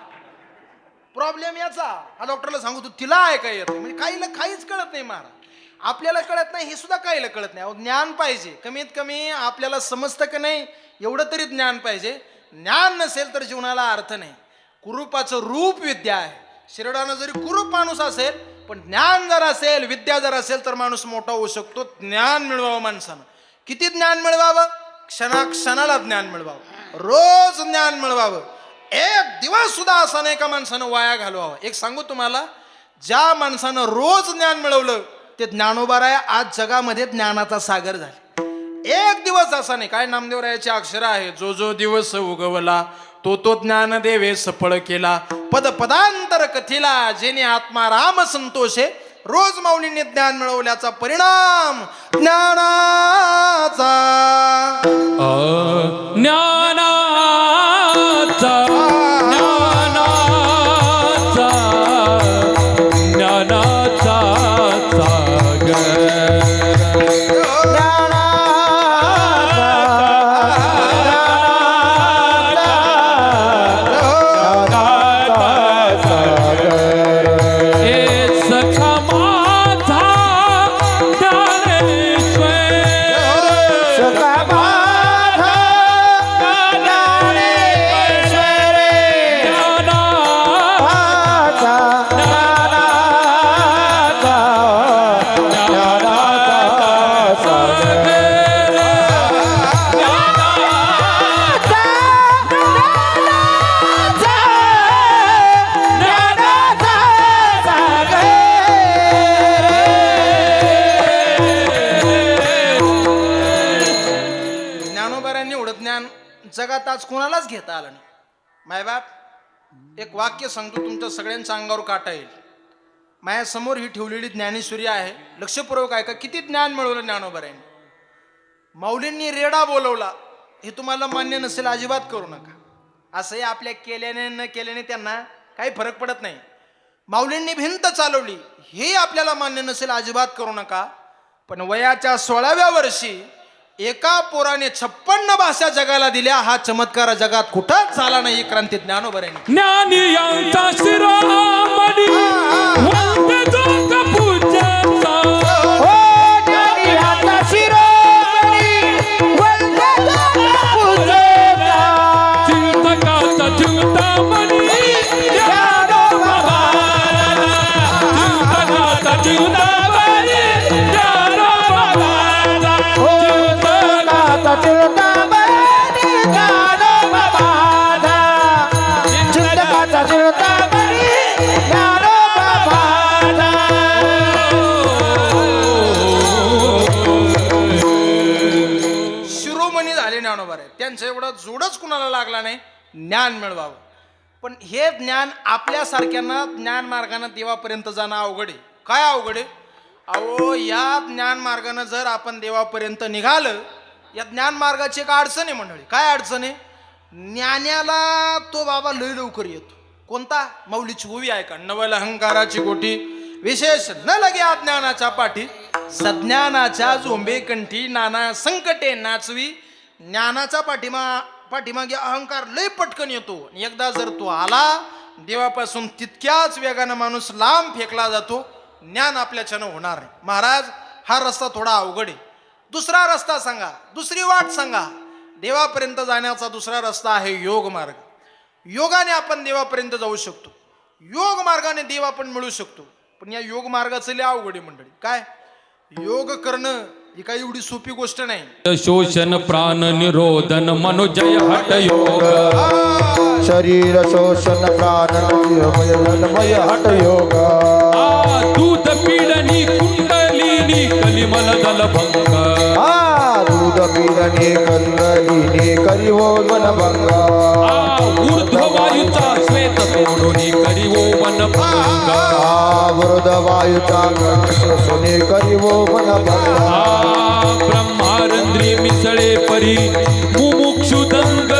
S1: प्रॉब्लेम याचा. हा डॉक्टरला सांगू, तू तिला ऐकायला येत नाही. म्हणजे काहीच कळत नाही महाराज. आपल्याला कळत नाही हे सुद्धा काहीला कळत नाही. अहो, ज्ञान पाहिजे, कमीत कमी आपल्याला समजतं की नाही एवढं तरी ज्ञान पाहिजे. ज्ञान नसेल तर जीवनाला अर्थ नाही. कुरूपाचं रूप विद्या आहे. शिरडानं जरी कुरूप माणूस असेल पण ज्ञान जर असेल, विद्या जर असेल तर माणूस मोठा होऊ शकतो. ज्ञान मिळवावं माणसानं. किती ज्ञान मिळवावं? क्षणाक्षणाला ज्ञान मिळवावं, रोज ज्ञान मिळवावं. एक दिवस सुद्धा असा नाही का माणसानं वाया घालवावं. एक सांगू तुम्हाला, ज्या माणसानं रोज ज्ञान मिळवलं ते ज्ञानोबाराय आज जगामध्ये ज्ञानाचा सागर झाला. एक दिवस असा नाही. काय नामदेवरायाची अक्षर आहे, जो जो दिवस उगवला तो तो ज्ञान देवे सफळ केला. पद पदांतर कथिला जेने आत्मा राम संतोषे. रोज माऊलींनी ज्ञान मिळवल्याचा परिणाम ज्ञानाचा.
S2: ज्ञानाचा ज्ञानाचा ज्ञानाचा सागर.
S1: जगात आज कोणालाच घेता आलं नाही. मायबाप, एक वाक्य सांगतो, तुमच्या सगळ्यांच्या अंगावर काटा येईल. माझ्यासमोर ही ठेवलेली ज्ञानेश्वरी आहे, लक्षपूर्वक ऐका. किती ज्ञान मिळवलं ज्ञानोबारायांनी. माऊलींनी रेडा बोलवला, हे तुम्हाला मान्य नसेल अजिबात करू नका. असंही आपल्या केल्याने न केल्याने त्यांना काही फरक पडत नाही. माऊलींनी भिंत चालवली, हे आपल्याला मान्य नसेल अजिबात करू नका. पण वयाच्या 16व्या वर्षी एका पोराने 56 भाषा जगाला दिल्या. हा चमत्कार जगात कुठंच झाला नाही. क्रांती ज्ञानोबारायांनी.
S2: ज्ञानी यांचा शिरोमणी वंदे जोग पूजेचा.
S4: हो ज्ञानी यांचा शिरोमणी वंदे जोग पूजेचा.
S2: चिंतकाचा चिंतामणी ज्ञानोबा. चिंतकाचा चिंतामणी ज्ञानोबा.
S4: चिंतकाचा चिंतामणी ज्ञानोबा. चिंतकाचा चिंतामणी ज्ञानोबा.
S1: शिरोमणी झाले ज्ञानोबाराय. त्यांचं एवढा जोडच कुणाला लागला नाही. ज्ञान मिळवावं. पण हे ज्ञान आपल्यासारख्यांना ज्ञान मार्गाने देवापर्यंत जाणं अवघड आहे. काय अवघड आहे? अहो, या ज्ञान मार्गानं जर आपण देवापर्यंत निघालं, या ज्ञान मार्गाची एक अडचण आहे मंडळी. काय अडचण आहे? ज्ञानाला तो बाबा लय लवकर येतो. कोणता? माऊलीची ओवी आहे का, नवल अहंकाराची गोटी विशेष न लगे अज्ञानाच्या पाठी. सज्ञानाच्या झोंबे कंठी नाना संकटे नाचवी. ज्ञानाच्या पाठीमागे अहंकार लय पटकन येतो. एकदा जर तो आला, देवापासून तितक्याच वेगानं माणूस लांब फेकला जातो. ज्ञान आपल्याच्यानं होणार नाही. महाराज, हा रस्ता थोडा अवघड आहे. दुसरा रस्ता सांगा, दुसरी वाट सांगा. देवापर्यंत जाण्याचा दुसरा रस्ता आहे योग मार्ग. योगाने आपण देवापर्यंत जाऊ शकतो. योग मार्गाने देव आपण मिळू शकतो. पण या योग मार्गाचं लय अवघड आहे मंडळी. काय? योग करणं ही काही एवढी सोपी गोष्ट नाही.
S2: शोषण प्राण निरोधन मनोजय हट योग.
S4: शरीर शोषण प्राण मनमय हट योग.
S2: दूध पीडनी कुंडलिनी कलिमल दल भंग.
S4: दूध पीडनी कंदलिनी करिवो वन भंग.
S2: ऊर्ध्ववायूचा श्वेत तोडुनी करिवो वन भंग.
S4: ऊर्ध्ववायूचा सोने करिवो वन भंग.
S2: ब्रह्मारंद्री मिसळे परी मुमुक्षु दंग.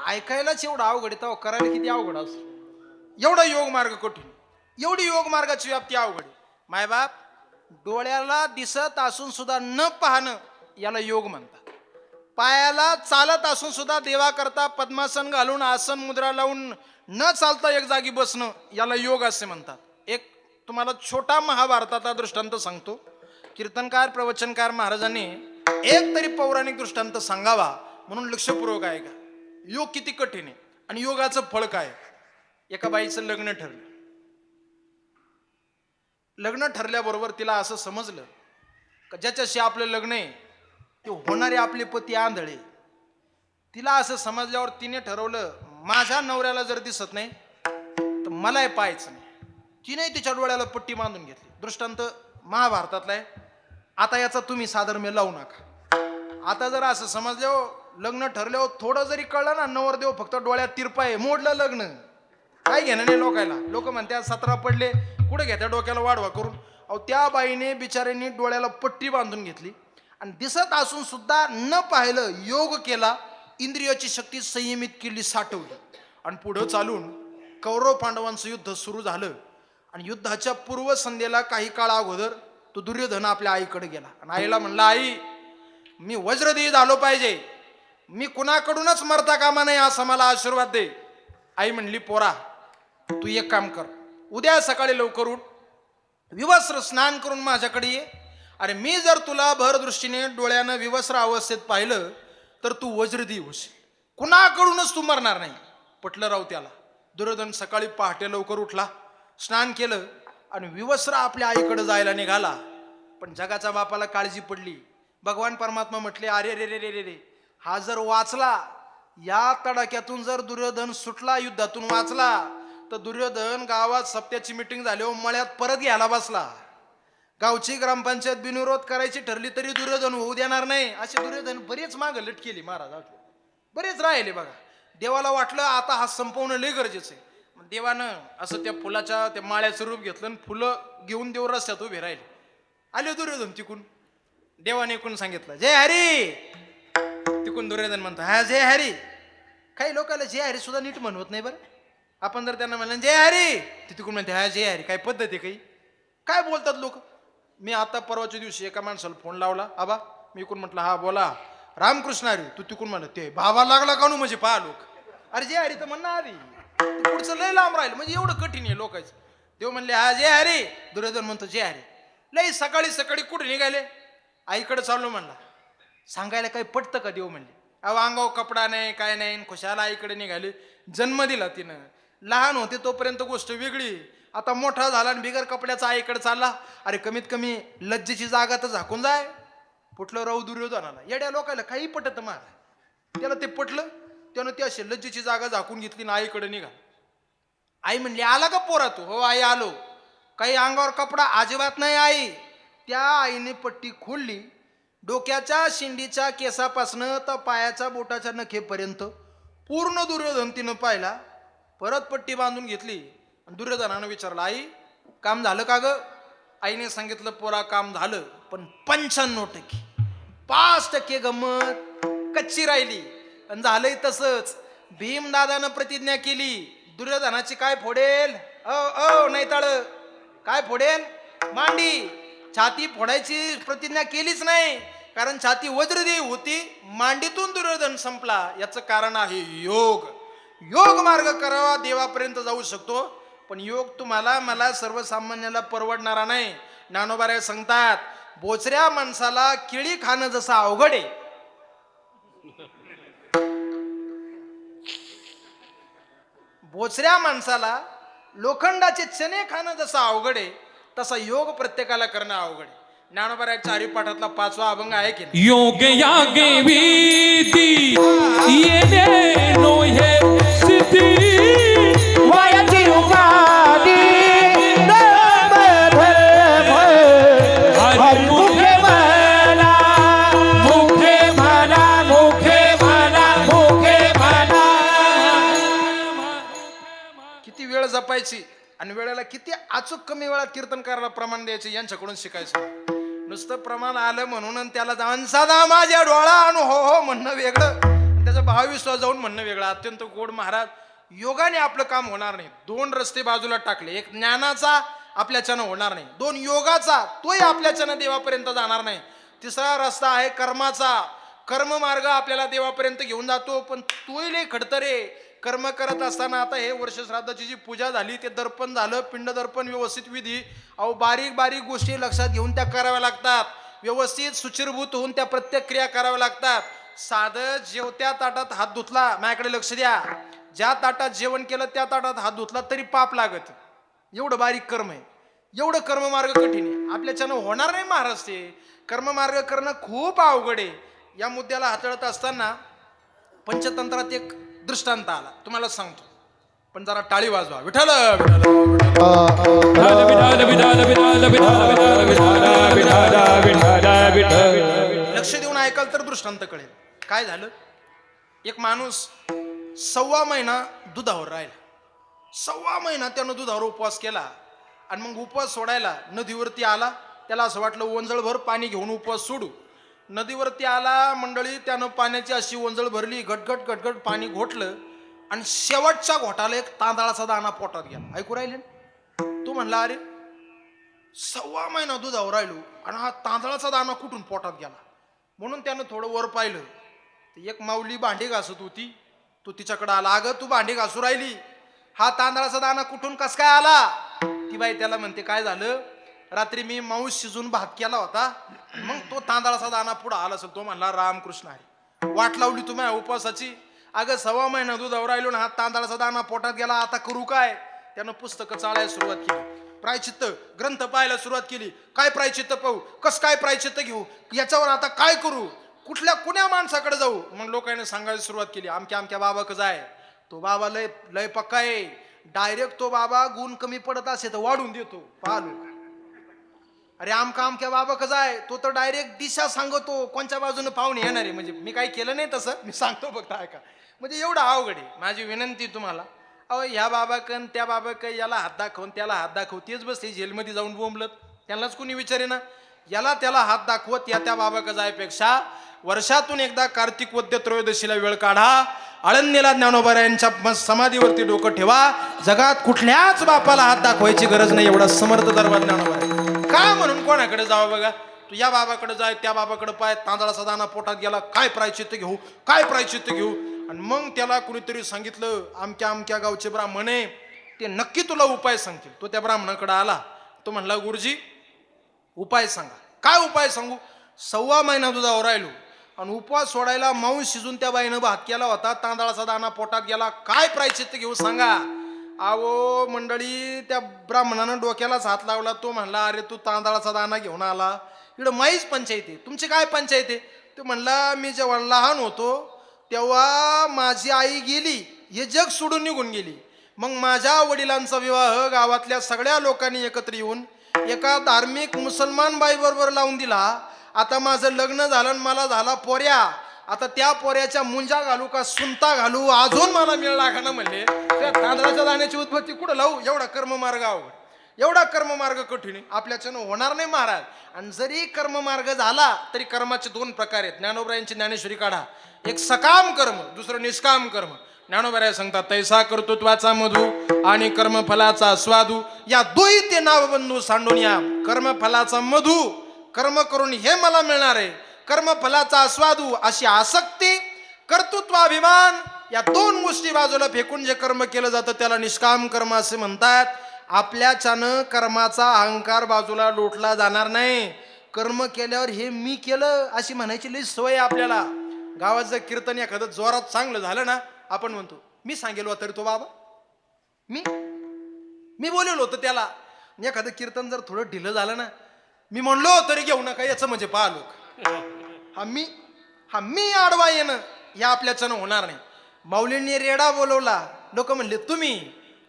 S1: ऐकायलाच एवढं अवघड आहे, तेव्हा करायला किती अवघड असं. एवढा योग मार्ग कठीण. एवढी योग मार्गाची व्याप्ती अवघड आहे. मायबाप, डोळ्याला दिसत असून सुद्धा न पाहणं याला योग म्हणतात. पायाला चालत असून सुद्धा देवाकरता पद्मासन घालून आसन मुद्रा लावून न चालता एक जागी बसणं याला योग असे म्हणतात. एक तुम्हाला छोटा महाभारताचा दृष्टांत सांगतो. कीर्तनकार प्रवचनकार महाराजांनी एक तरी पौराणिक दृष्टांत सांगावा म्हणून लक्षपूर्वक आहे का. योग किती कठीण आहे आणि योगाचं फळ काय. एका बाईचं लग्न ठरलं. लग्न ठरल्याबरोबर तिला असं समजलं का ज्याच्याशी आपलं लग्न आहे ते होणारे आपले पती आंधळे. तिला असं समजल्यावर तिने ठरवलं माझ्या नवऱ्याला जर दिसत नाही तर मलाही पाहायचं नाही. तिने तिच्या डोळ्याला पट्टी बांधून घेतली. दृष्टांत महाभारतातला आहे. आता याचा तुम्ही साधर्म्य लावू नका. आता जर असं समजल्यावर लग्न ठरल्यावर थोडं जरी कळलं ना नवरदेव फक्त डोळ्यात तिरपाय मोडलं लग्न. काय घेणं नाही लोकायला. लोक म्हणतात 17 पडले कुठे घेत्या डोक्याला वाढवा करून. अहो त्या बाईने बिचाऱ्यांनी डोळ्याला पट्टी बांधून घेतली आणि दिसत असून सुद्धा न पाहिलं योग केला. इंद्रियाची शक्ती संयमित केली, साठवली आणि पुढं चालून कौरव पांडवांचं युद्ध सुरू झालं. आणि युद्धाच्या पूर्वसंध्येला काही काळ अगोदर तो दुर्योधन आपल्या आईकडे गेला आणि आईला म्हणला, आई मी वज्रदेही झालो पाहिजे, मी कुणाकडूनच मरता कामा नाही असा मला आशीर्वाद दे. आई म्हणली, पोरा तू एक काम कर, उद्या सकाळी लवकर उठ, विवस्त्र स्नान करून माझ्याकडे ये. अरे मी जर तुला भरदृष्टीने डोळ्यानं विवस्त्र अवस्थेत पाहिलं तर तू वज्रदेही होशील, कुणाकडूनच तू मरणार नाही. पटलं राव त्याला. दुर्योधन सकाळी पहाटे लवकर उठला, स्नान केलं आणि विवस्त्र आपल्या आईकडे जायला निघाला. पण जगाच्या बापाला काळजी पडली. भगवान परमात्मा म्हटले, अरे रे रे रे रे रे, हा जर वाचला, या तडाख्यातून जर दुर्योधन सुटला, युद्धातून वाचला, तर दुर्योधन गावात सप्त्याची मिटिंग झाली हो मळ्यात परत घ्यायला बसला. गावची ग्रामपंचायत बिनविरोध करायची ठरली तरी दुर्योधन होऊ देणार नाही. असे दुर्योधन बरेच मागं लटकेली महाराज, बरेच राहिले बघा. देवाला वाटलं आता हा संपवणं लय गरजेचं आहे. देवानं असं त्या फुलाच्या त्या माळ्याचं रूप घेतलं आणि फुलं घेऊन देव रस्त्यात उभे राहिले. आले दुर्योधन तिकून. देवाने ऐकून सांगितलं, जय हरी. तिकून दुर्योधन म्हणतो, हा जय हरी. काही लोकांना जय हरी सुद्धा नीट म्हणवत नाही बरं. आपण जर त्यांना म्हणलं जय हरी, तिकून म्हणते हा जय हरी. काय पद्धत आहे काही, काय बोलतात लोक. मी आता परवाच्या दिवशी एका माणसाला फोन लावला, आबा मी इकून म्हटलं हा बोला रामकृष्ण हरी. तू तिकून म्हणत ते भावा लागला कानू म्हणजे पहा लोक. अरे जय हरी तर म्हणणं आधी पुढचं लय लांब राहिलं. म्हणजे एवढं कठीण आहे लोकांचं. देव म्हणले हा जय हरी. दुर्योधन म्हणतो जय हरी. लय सकाळी सकाळी कुठे निघाले, आईकडे चाललो म्हणला. सांगायला काही पटतं का. देव म्हणले अहो अंगावर कपडा नाही काय नाही, खुशाला आईकडे निघाले. जन्म दिला तिनं, लहान होते तोपर्यंत गोष्ट वेगळी. आता मोठा झाला आणि बिगर कपड्याचा आईकडे चालला. अरे कमीत कमी लज्जेची जागा तर झाकून जाय. पटलं राहू दुर्योधनाला. येड्या लोकायला काही पटत मार. त्याला ते पटलं. त्यानं ती अशी लज्जेची जागा झाकून घेतली ना आईकडे निघा. आई म्हणली आला का पोरा तू. हो आई आलो. काही अंगावर कपडा अजिबात नाही आई. त्या आईने पट्टी खोलली. डोक्याच्या शिंडीच्या केसापासनं तर पायाच्या बोटाच्या नखेपर्यंत पूर्ण दुर्योधन तिनं पाहिला. परत पट्टी बांधून घेतली. दुर्योधनानं विचारलं, आई काम झालं का ग. आईने सांगितलं, पोरा काम झालं पण 95%, 5% गंमत कच्ची राहिली. आणि झालंय तसंच. भीमदादानं प्रतिज्ञा केली, दुर्योधनाची काय फोडेल. नाही तळ काय फोडेल, मांडी. छाती फोडायची प्रतिज्ञा केलीच नाही, कारण छाती वज्रदेही होती. मांडीतून दुर्योधन संपला. याचं कारण आहे योग. योग मार्ग करावा देवापर्यंत जाऊ शकतो. पण योग तुम्हाला मला सर्वसामान्याला परवडणारा नाही. ज्ञानोबा सांगतात, बोचऱ्या माणसाला केळी खाणं जसं अवघड आहे, बोचऱ्या माणसाला लोखंडाचे चणे खाणं जसं अवघड आहे, तसा योग प्रत्येकाला करणं अवघड आहे. ज्ञानोबा हरिपाठातला 5वा अभंग आहे की नाही?
S2: योग यागे विधी येणे नो हे सिद्धी
S4: वयाची उपाधी दम धर्म हरी मुखे म्हणा मुखे म्हणा मुखे म्हणा मुखे म्हणा.
S1: किती वेळ जपायची आणि वेळेला किती अचूक कमी वेळात कीर्तन करायला प्रमाण द्यायचे यांच्याकडून शिकायचं. नुसतं प्रमाण आलं म्हणून आणि त्याला जाऊन साधा माझ्या डोळा आणू हो हो म्हणणं वेगळं, त्याचा भावविश्वास जाऊन म्हणणं वेगळं. अत्यंत गोड महाराज योगाने आपलं काम होणार नाही. 2 रस्ते बाजूला टाकले, एक ज्ञानाचा आपल्याच्यानं होणार नाही, 2 योगाचा तोही आपल्याच्यानं देवापर्यंत जाणार नाही. तिसरा रस्ता आहे कर्माचा. कर्ममार्ग आपल्याला देवापर्यंत घेऊन जातो, पण तोही लय खडतर रे. कर्म करत असताना आता हे वर्ष श्राद्धाची जी पूजा झाली, ते दर्पण झालं, पिंड दर्पण व्यवस्थित विधी, अहो बारीक बारीक गोष्टी लक्षात घेऊन त्या कराव्या लागतात. व्यवस्थित सुचिरभूत होऊन त्या प्रत्येक क्रिया कराव्या लागतात. साधं जेवत्या ताटात हात धुतला, माझ्याकडे लक्ष द्या, ज्या ताटात जेवण केलं त्या ताटात हात धुतला तरी पाप लागत. एवढं बारीक कर्म आहे, एवढं कर्ममार्ग कठीण आहे. आपल्याच्यानं होणार नाही महाराज ते. कर्ममार्ग करणं खूप अवघड आहे. या मुद्द्याला हाताळत असताना पंचतंत्रात एक दृष्टांत आला, तुम्हाला सांगतो, पण जरा टाळी वाजवा. विठ्ठल विठ्ठल लक्ष देऊन ऐकाल तर दृष्टांत कळेल. काय झालं, एक माणूस 1.25 महिना दुधावर राहिला. 1.25 महिना त्यानं दुधावर उपवास केला आणि मग उपवास सोडायला नदीवरती आला. त्याला असं वाटलं ओंजळभर पाणी घेऊन उपवास सोडू. नदीवरती आला मंडळी, त्यानं पाण्याची अशी ओंजळ भरली, घटघट घटघट पाणी घोटलं आणि शेवटच्या घोटाला एक तांदळाचा दाणा पोटात गेला. ऐकू राहिले? तो म्हणला, अरे 1.25 महिना दुधावर राहिलो आणि हा तांदळाचा दाणा कुठून पोटात गेला. म्हणून त्यानं थोडं वर पाहिलं, एक माऊली भांडी घासत होती. तो तिच्याकडे आला, अगं तू भांडी घासू राहिली, हा तांदळाचा दाणा कुठून कस काय आला? ती बाई त्याला म्हणते, काय झालं, रात्री मी मांस शिजून भात केला होता, मग तो तांदळाचा दाणा पुढे आला असेल. तो म्हणला, रामकृष्ण हरी, वाट लावली तुम्ही उपवासाची. अगं 1.25 महिना दुधावर राहिलो ना, हा तांदळाचा दाणा पोटात गेला, आता करू काय? त्यानं पुस्तकं चाळायला सुरुवात केली, प्रायचित्त ग्रंथ पाहायला सुरुवात केली. काय प्रायचित्त पाहू, कस काय प्रायचित्त घेऊ, याच्यावर आता काय करू, कुण्या माणसाकडे जाऊ? मग लोकांनी सांगायला सुरुवात केली, आमक्या बाबाकडे जाय, तो बाबा लय पक्का आहे, डायरेक्ट तो बाबा गुण कमी पडत असे तर वाढून देतो. पाहलो, अरे आमक्या बाबाकडे जाय, तो तर डायरेक्ट दिशा सांगतो कोणत्या बाजूने पाहुणे येणार आहे. म्हणजे मी काही केलं नाही तसं, मी सांगतो फक्त ऐका. म्हणजे एवढं अवघड आहे. माझी विनंती तुम्हाला, अहो ह्या बाबाकन त्या बाबाकन, याला हात दाखवून त्याला हात दाखव, तेच बसते जेलमध्ये जाऊन बोंबलत, त्यांनाच कोणी विचारे ना. याला त्याला हात दाखवत या त्या बाबाकडे जायपेक्षा वर्षातून एकदा कार्तिक वद्य त्रयोदशीला वेळ काढा, आळंदीला ज्ञानोबा यांच्या समाधीवरती डोकं ठेवा. जगात कुठल्याच बापाला हात दाखवायची गरज नाही, एवढा समर्थ दरबार ज्ञानोबा. काय म्हणून कोणाकडे जावं बघा, तू या बाबाकडे जाय, त्या बाबाकडे पाय, तांदळाचा दाणा पोटात गेला, काय प्रायचित्त घेऊ, काय प्रायचित्त घेऊ? आणि मग त्याला कुणीतरी सांगितलं, आमक्या गावचे ब्राह्मण आहे, ते नक्की तुला उपाय सांगतील. तो त्या ब्राह्मणाकडे आला, तो म्हणला, गुरुजी उपाय सांगा. काय उपाय सांगू? 1.25 महिना दुधावर राहिलो आणि उपवास सोडायला मांस शिजून त्या बाईनं भात केला होता, तांदळाचा दाणा पोटात गेला, काय प्रायचित्त घेऊ सांगा. आवो मंडळी, त्या ब्राह्मणानं डोक्यालाच हात लावला. तो म्हणला, अरे तू तांदळाचा दाणा घेऊन आला, इकडं माईच पंचायत आहे, तुमची काय पंचायत आहे? तो म्हणला, मी जेव्हा लहान होतो तेव्हा माझी आई गेली, हे जग सोडून निघून गेली. मग माझ्या वडिलांचा विवाह गावातल्या सगळ्या लोकांनी एकत्र येऊन एका धार्मिक मुसलमान बाई बरोबर लावून दिला. आता माझं लग्न झालं, मला झाला पोऱ्या, आता त्या पोऱ्याच्या मुंजा घालू का सुंता घालू, अजून मला मिळ लागाना. म्हणले, त्या तांदळाच्या दाण्याची उत्पत्ती कुठं लावू? एवढा कर्ममार्ग अवघड, एवढा कर्ममार्ग कठीण, आपल्याच्यानं होणार नाही महाराज. आणि जरी कर्ममार्ग झाला तरी कर्माचे 2 प्रकार आहेत. ज्ञानोबरायांची ज्ञानेश्वरी काढा, एक सकाम कर्म, दुसरं निष्काम कर्म. ज्ञानोबराय सांगतात, तैसा कर्तृत्वाचा मधू आणि कर्मफलाचा स्वादू, या दोही ते नावबंधू सांडून या. कर्मफलाचा मधू, कर्म करून हे मला मिळणार आहे, कर्मफलाचा आस्वादू अशी आसक्ती, कर्तृत्वाभिमान, या 2 गोष्टी बाजूला फेकून जे कर्म केलं जातं त्याला निष्काम कर्म असे म्हणतात. आपल्याच्यानं कर्माचा अहंकार बाजूला लोटला जाणार नाही. कर्म केल्यावर हे मी केलं अशी म्हणायची लई सवय आपल्याला. गावात जर कीर्तन एखादं जोरात चांगलं झालं ना, आपण म्हणतो, मी सांगेल तरी तो बाबा, मी बोललो होतं त्याला. एखादं कीर्तन जर थोडं ढिलं झालं ना, मी म्हणलो तरी घेऊ नका, याचं म्हणजे पहा लोक, हा मी आडवा येणं या आपल्याच्यानं होणार नाही. माऊलींनी रेडा बोलवला, लोक म्हणले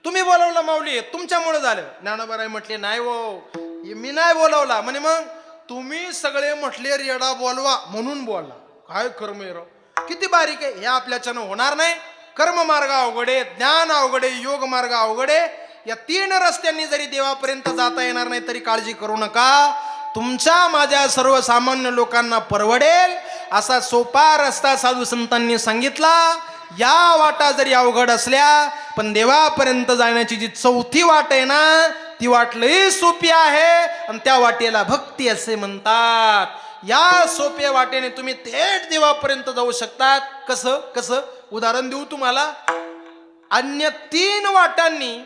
S1: तुम्ही बोलवलं माऊली, तुमच्यामुळे झालं. ज्ञानोबाराय म्हटले, नाही हो, मी नाही बोलवला. म्हणे, मग तुम्ही सगळे म्हटले रेडा बोलवा म्हणून बोलला. काय कर्म आहे राव, किती बारीक आहे. हे आपल्याच्यानं होणार नाही. कर्म मार्ग अवघडे, ज्ञान अवघडे, योग मार्ग अवघडे. या 3 रस्त्यांनी जरी देवापर्यंत जाता येणार नाही तरी काळजी करू नका. तुमच्या माझ्या सर्वसामान्य लोकांना परवडेल असा सोपा रस्ता साधू संतांनी सांगितला. या वाटा जरी अवघड असल्या पण देवापर्यंत जाण्याची जी चौथी वाट आहे ना ती वाट लई सोपी आहे आणि त्या वाटेला भक्ती असे म्हणतात. या सोप्या वाटेने तुम्ही थेट देवापर्यंत जाऊ शकतात. कसं कसं उदाहरण देऊ तुम्हाला. अन्य 3 वाटांनी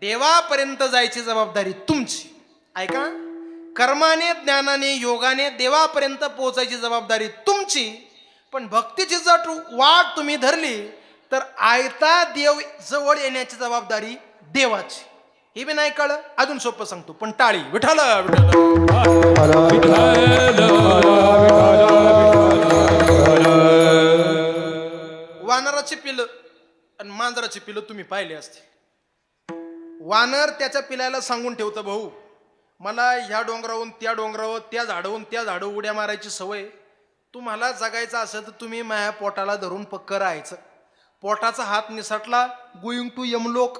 S1: देवापर्यंत जायची जबाबदारी तुमची. ऐका, कर्माने ज्ञानाने योगाने देवापर्यंत पोहोचायची जबाबदारी तुमची. पण भक्तीची जर वाट तुम्ही धरली तर आयता देव जवळ येण्याची जबाबदारी देवाची. हे बी नाही कळलं, अजून सोपं सांगतो. पण टाळी विठाल वानराची पिलं आणि मांजराची पिलं तुम्ही पाहिले असते. वानर त्याच्या पिलाला सांगून ठेवतं, भाऊ मला ह्या डोंगरावरून त्या डोंगरावर त्या झाडावरून त्या झाडावर उड्या मारायची सवय. तुम्हाला जगायचं असेल तर तुम्ही माझ्या पोटाला धरून पक्क राहायचं. पोटाचा हात निसटला गोईंग टू यमलोक,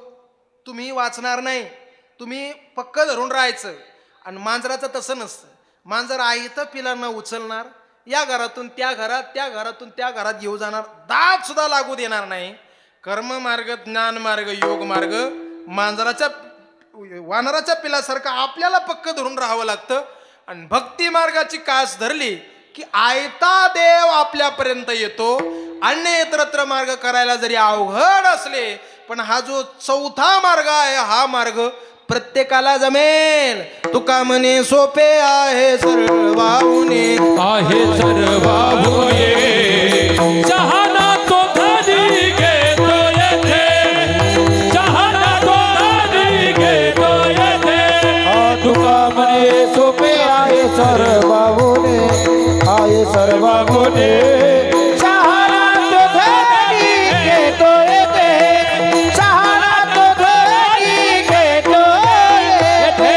S1: तुम्ही वाचणार नाही. तुम्ही पक्क धरून राहायचं. आणि मांजराचं तसं नसतं. मांजर आहे तर पिलांना उचलणार, या घरातून त्या घरात त्या घरातून त्या घरात घेऊ जाणार, दात सुद्धा लागू देणार नाही. कर्म मार्ग ज्ञान मार्ग योग मार्ग मांजराच्या वानराच्या पिलासारखं आपल्याला पक्क धरून राहावं लागतं. आणि भक्ती मार्गाची कास धरली की आयता देव आपल्यापर्यंत येतो. अन्य इतरत्र मार्ग करायला जरी अवघड असले पण हा जो चौथा मार्ग आहे हा मार्ग प्रत्येकाला जमेल. तुका म्हणे सोपे आहे सर्वाहुने
S2: आहे सर्वाहुने चहाना तो घरी घेतो येथे, चहाना तो घरी घेतो येथे.
S4: तुका म्हणे सोपे आहे सर्वाहुने, आहे सर्वाहुने. चहाना तो घरी घेतो येथे, चहाना तो घरी घेतो येथे.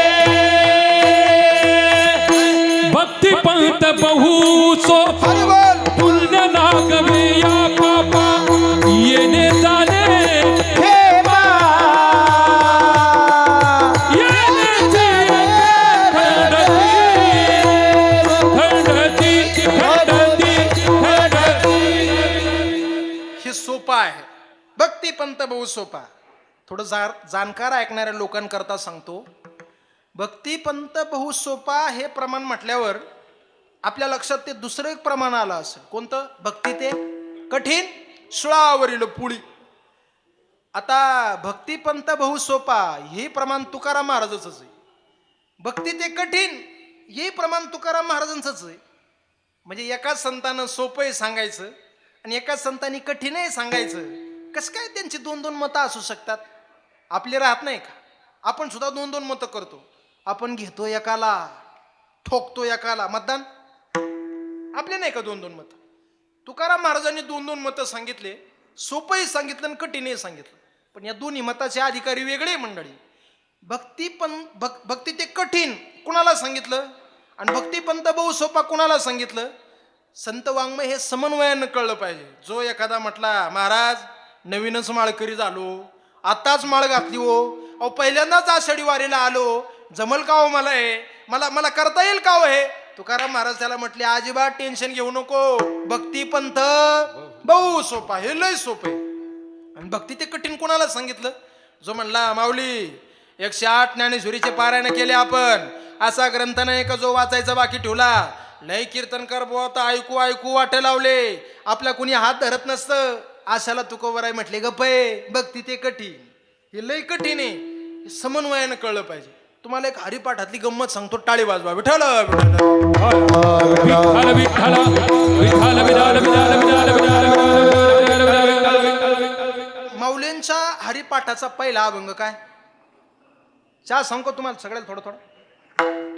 S2: भक्ती पंत बहु सोपा पुण्य नागविया पापा येणे जाणे
S4: हे बा,
S2: येणे जाणे खंडती खंडती खंडती.
S1: हे सोपं आहे. भक्ती पंत बहु सोपा. थोडं जाणकार ऐकणाऱ्या लोकांकरता सांगतो. भक्ती पंत बहु सोपा हे प्रमाण म्हटल्यावर आपल्या लक्षात ते दुसरं एक प्रमाण आलं असेल. कोणतं? भक्ती ते कठीण सुळावरील पुळी. आता भक्ती पंत बहु सोपा हे प्रमाण तुकाराम महाराजांच आहे. भक्ती ते कठीण हे प्रमाण तुकाराम महाराजांचंच आहे. म्हणजे एकाच संतानं सोपंही सांगायचं आणि एकाच संतांनी कठीणही सांगायचं. कसं काय त्यांची 2-2 मतं असू शकतात? आपले राहत नाही का? आपण सुद्धा 2-2 मतं करतो. आपण घेतो एकाला, ठोकतो एकाला. मतदान आपले नाही का 2-2 मतं? तुकाराम महाराजांनी 2-2 मतं सांगितले. सोपंही सांगितलं आणि कठीणही सांगितलं. पण या दोन्ही मताचे अधिकारी वेगळे मंडळी. भक्ती ते कठीण कुणाला सांगितलं आणि भक्तीपंत बहु सोपा कुणाला सांगितलं? संत वाङ्मय हे समन्वयानं कळलं पाहिजे. जो एखादा म्हटला महाराज नवीनच माळकरी झालो, आताच माळ घातली हो, अहो पहिल्यांदाच आषाढी वारीला आलो, जमल का हो मला हे, मला करता येईल का हो हे? तुकाराम महाराज त्याला म्हटले अजिबात टेन्शन घेऊ नको. भक्ती पंथ बहु सोपा, हे लय सोपे. आणि भक्ती ते कठीण कोणाला सांगितलं? जो म्हणला माऊली 108 ज्ञानेश्वरीचे पारायण केले आपण, असा ग्रंथ नाही का जो वाचायचा बाकी ठेवला. लय कीर्तनकर बोत ऐकू ऐकू वाटे लावले, आपला कुणी हात धरत नसतं. आशाला तुकोबराय म्हटले गप्पे. भक्ती ते कठीण, हे लय कठीण आहे. हे समन्वयानं कळलं पाहिजे. तुम्हाला एक हरिपाठातली गंमत सांगतो, टाळी वाजवा. विठ्ठल
S2: विठ्ठल विठ्ठल विठ्ठल विठ्ठल विठ्ठल विठ्ठल.
S1: माऊलींच्या हरिपाठाचा पहिला अभंग काय? चहा सांगतो तुम्हाला सगळ्याला थोडं थोडं.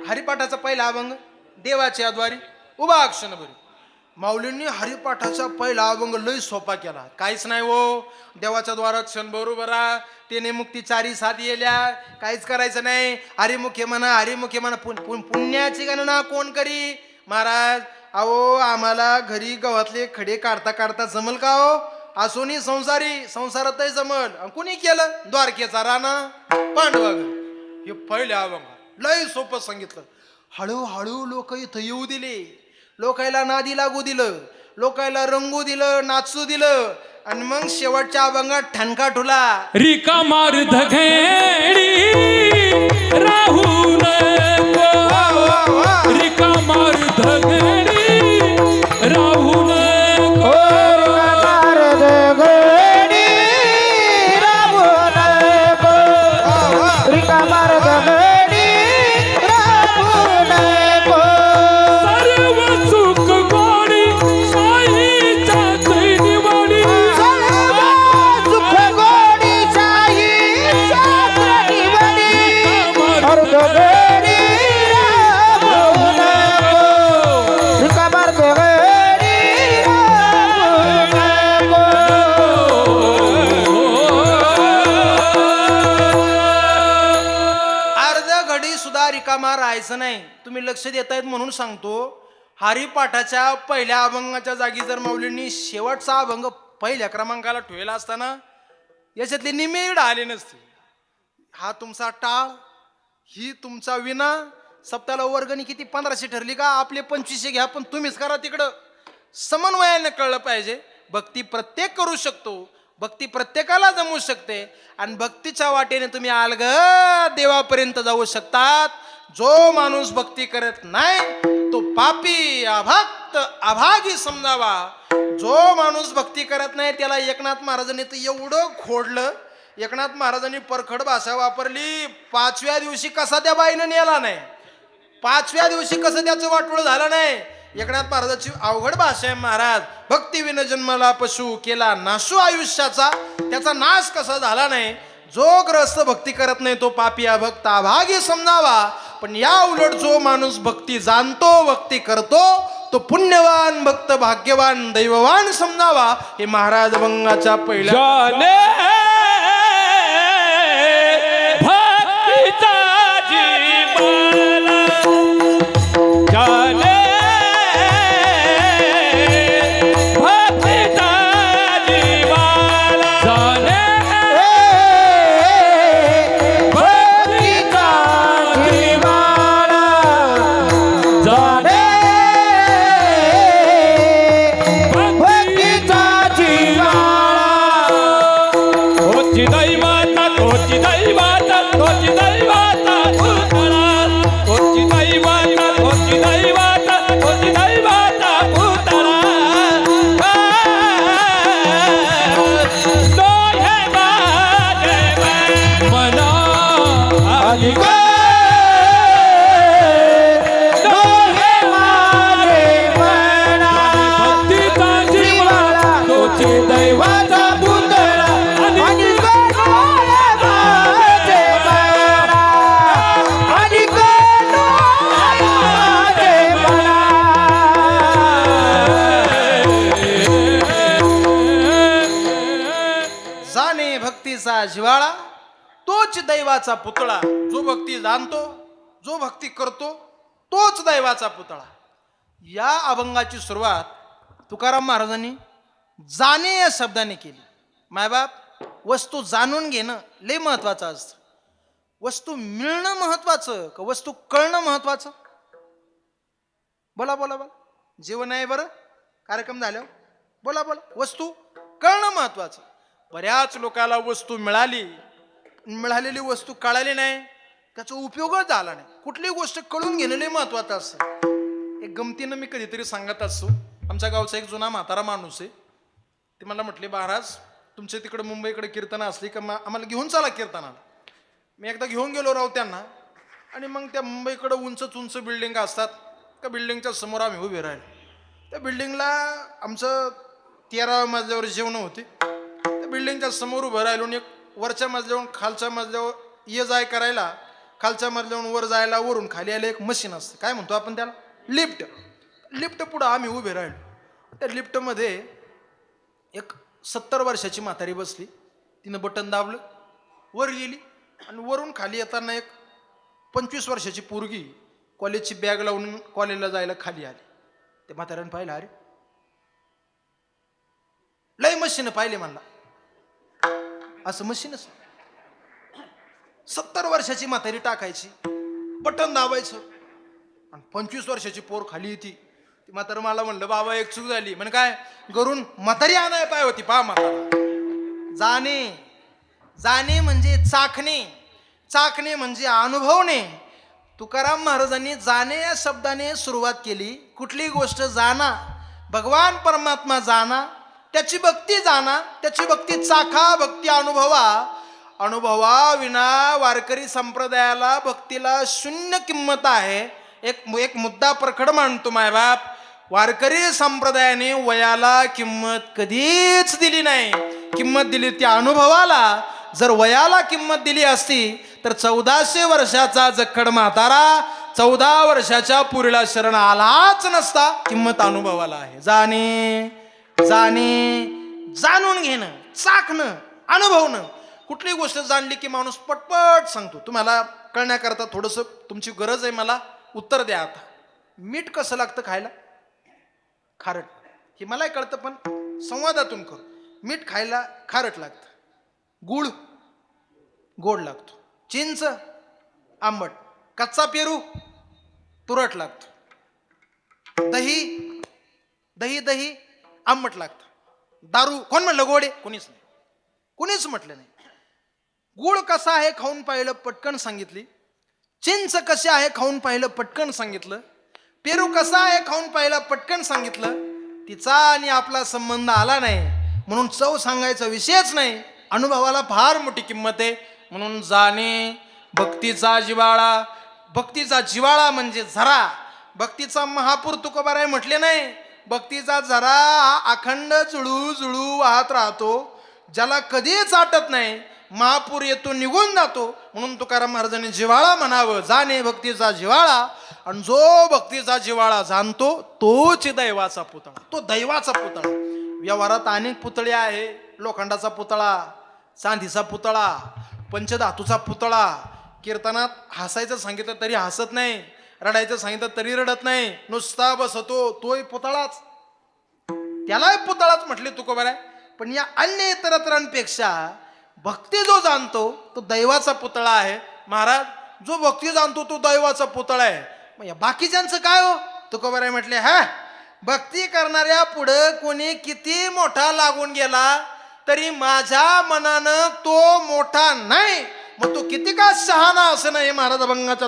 S1: हरिपाठाचा पहिला अभंग देवाच्या द्वारी उभा क्षणभरी. माऊलींनी हरिपाठाचा पहिला अभंग लय सोपा केला. काहीच नाही हो, देवाच्या द्वारात क्षणभर उभं राहा, तेने मुक्ती 4 साथ येल्या, काहीच करायचं नाही. हरिमुखे म्हणा हरिमुखे म्हणा. पुण्याची गणना कोण करी? महाराज अहो आम्हाला घरी गव्हातले खडे काढता काढता जमल का हो? असोनी संसारी संसारातही जमल. कुणी केलं? द्वारकेचा राणा पांडवागर. हे पहिले अभंग लय सोपं सांगितलं. हळूहळू लोक इथं येऊ दिले, लोकायला नादी लागू दिलं, लोकायला रंगू दिलं, नाचू दिलं. आणि मग शेवटच्या अभंगात ठणका ठुला.
S2: रिका मार धघेडी राहू नको, रिका मार धघेडी राहू नको. सर्व सुख गोडी साईच्या दैनिवाडी.
S1: अर्ध घडी सुद्धा रिकामा राहायचं नाही. तुम्ही लक्ष देतायत म्हणून सांगतो. हरिपाठाच्या पहिल्या अभंगाच्या जागी जर माऊलींनी शेवटचा अभंग पहिल्या क्रमांकाला ठेवला असताना याच्यातले निमेड आले नसते. हा तुमचा टाळ, ही तुमचा विना. सप्ताला वर्गणी किती 1500 ठरली का? आपले 2500 घ्या, पण तुम्हीच करा तिकडं. समन्वयानं कळलं पाहिजे. भक्ती प्रत्येक करू शकतो, भक्ती प्रत्येकाला जमू शकते, आणि भक्तीच्या वाटेने तुम्ही अलगद देवापर्यंत जाऊ शकतात. जो माणूस भक्ती करत नाही तो पापी, अभक्त, अभागी समजावा. जो माणूस भक्ती करत नाही त्याला एकनाथ महाराजांनी तर एवढं खोडलं. एकनाथ महाराजांनी परखड भाषा वापरली. 5व्या दिवशी कसा त्या बाईनं नेला नाही, 5व्या दिवशी कसं त्याचं वाटोळ झालं नाही. एकनाथ महाराजांची अवघड भाषा आहे. महाराज, भक्ती विन जन्माला पशु केला नाशू आयुष्याचा, त्याचा नाश कसा झाला नाही. जो ग्रस्त भक्ती करत नाही तो पापी, अभक्त, अभागी समजावा. पण या उलट जो माणूस भक्ती जाणतो, भक्ती करतो, तो पुण्यवान, भक्त, भाग्यवान, दैववान समजावा. हे महाराज अभंगाच्या पहिल्या
S3: जाने भक्तीचा जीवाला, जाने भक्तीचा जीवाला,
S2: जाने
S4: भक्तीचा जीवाला,
S2: जाने
S4: भक्तीचा जीवाला.
S3: तोची दैवाता, तोची दैवाता, तोची दैवाता पुतळा, तोची दैवाता, तोची दैवाता, तोची दैवाता पुतळा. तो हे माझे
S2: मना
S3: आणि
S4: ग डोहे माझे मना,
S2: भक्तीचा जीवाला
S4: तोची दैवाचा पुतळा. आणि ग डोहे माझे मना, आणि ग डोहे माझे मना.
S1: जाणे भक्तीचा जिव्हाळा, तोच दैवाचा पुतळा. जो भक्ती जाणतो, जो भक्ती करतो, तोच दैवाचा पुतळा. या अभंगाची सुरुवात तुकाराम महाराजांनी जाणे या शब्दाने केली. मायबाप, वस्तू जाणून घेणं लय महत्वाचं असतं. वस्तू मिळणं महत्वाचं का वस्तू कळणं महत्वाचं? बोला बोला बोला. जेवण आहे बरं, कार्यक्रम झाल्यावर बोला बोला. वस्तू कळणं महत्वाचं. बऱ्याच लोकांना वस्तू मिळाली, मिळालेली वस्तू कळाली नाही, त्याचा उपयोगच झाला नाही. कुठलीही गोष्ट कळून घेणं लय महत्वाचं असतं. एक गमतीनं मी कधीतरी सांगत असतो. आमच्या गावचा एक जुना म्हातारा माणूस आहे. ते मला म्हटले, महाराज तुमच्या तिकडे मुंबईकडे कीर्तनं असली का आम्हाला घेऊन चला कीर्तनाला. मी एकदा घेऊन गेलो राव त्यांना, आणि मग त्या मुंबईकडे उंच उंच बिल्डिंग असतात. त्या बिल्डिंगच्या समोर आम्ही उभे राहिलो. त्या बिल्डिंगला आमचं 13व्या मजल्यावर जेवणं होते. त्या बिल्डिंगच्या समोर उभं राहिलो आणि एक वरच्या मजल्यावरून खालच्या मजल्यावर ये जाय करायला, खालच्या मजल्यावरून वर जायला, वरून खाली यायला एक मशीन असतं. काय म्हणतो आपण त्याला? लिफ्ट. लिफ्ट पुढं आम्ही उभे राहिलो. त्या लिफ्टमध्ये एक 70 वर्षाची म्हातारी बसली. तिनं बटन दाबलं, वर गेली, आणि वरून खाली येताना एक 25 वर्षाची पोरगी कॉलेजची बॅग लावून कॉलेजला जायला खाली आली. ते म्हाताऱ्यानं पाहिलं, अरे लय मशीन पाहिले म्हणला. असं मशीनच 70 वर्षाची म्हातारी टाकायची, बटन दाबायचं, आणि 25 वर्षाची पोर खाली येते. ती म्हातारं मला म्हणलं बाबा एक चूक झाली म्हणे काय घरून म्हातारी आणाय पाय होती पहा म्हातारा. जाणे जाणे म्हणजे चाखणे, चाखणे म्हणजे अनुभवणे. तुकाराम महाराजांनी जाणे या शब्दाने सुरुवात केली. कुठली गोष्ट जाणा, भगवान परमात्मा जाणा, त्याची भक्ती जाणा, त्याची भक्ती चाखा, भक्ती अनुभवा. अनुभवा विना वारकरी संप्रदायाला भक्तीला शून्य किंमत आहे. एक मुद्दा प्रखड मांडतो मायबाप. वारकरी संप्रदायाने वयाला किंमत कधीच दिली नाही. किंमत दिली त्या अनुभवाला. जर वयाला किंमत दिली असती तर 1400 वर्षाचा जखड म्हातारा 14 वर्षाच्या पुरीला शरण आलाच नसता. किंमत अनुभवाला आहे. जाणे जाणे जाणून घेणं, चाखणं, अनुभवणं. कुठली गोष्ट जाणली की माणूस पटपट सांगतो. तुम्हाला कळण्याकरता थोडंसं तुमची गरज आहे, मला उत्तर द्या. आता मीठ कसं लागतं खायला? खारट. हे मलाही कळतं पण संवादातून करू. मीठ खायला खारट लागतं, गुळ गोड लागतो, चिंच आंबट, कच्चा पेरू तुरट लागतो, दही दही दही आंबट लागतं. दारू कोण म्हणलं गोड आहे? कोणीच नाही, कोणीच म्हटलं नाही. गुळ कसा आहे खाऊन पाहिलं, पटकन सांगितली. चिंच कशी आहे खाऊन पाहिलं, पटकन सांगितलं. पेरू कसा आहे खाऊन पाहिलं, पटकन सांगितलं. तिचा आणि आपला संबंध आला नाही म्हणून चव सांगायचा विषयच नाही. अनुभवाला फार मोठी किंमत आहे. म्हणून जाणे, भक्तीचा जिव्हाळा. भक्तीचा जिव्हाळा म्हणजे झरा. भक्तीचा महापूर तुकोबाराय म्हटले नाही. भक्तीचा झरा हा अखंड जुळू जुळू वाहत राहतो, ज्याला कधीच आटत नाही. महापूर येतो निघून जातो. म्हणून तुकाराम महाराजांनी जिव्हाळा म्हणावं. जाणे भक्तीचा जिव्हाळा. आणि जो भक्तीचा जिव्हाळा जाणतो तोच दैवाचा पुतळा. तो दैवाचा पुतळा. व्यवहारात अनेक पुतळे आहे. लोखंडाचा पुतळा, चांदीचा पुतळा, पंचधातूचा पुतळा. कीर्तनात हसायचं सांगितलं तरी हसत नाही, रडायचं सांगितलं तरी रडत नाही, नुसता बसतो. तोही पुतळाच, त्यालाही पुतळाच म्हटले तुकोबाराय. पण या अन्य इतरांपेक्षा भक्ती जो जाणतो तो दैवाचा पुतळा आहे. महाराज, जो भक्ती जाणतो तो दैवाचा पुतळा आहे. मग या बाकीच्यांचं काय हो? तुकोबाराय म्हटले, हा भक्ती करणाऱ्या पुढं कोणी किती मोठा लागून गेला तरी माझ्या मनानं तो मोठा नाही. मग तो किती का शहाणा असं नाही. महाराज अभंगाचा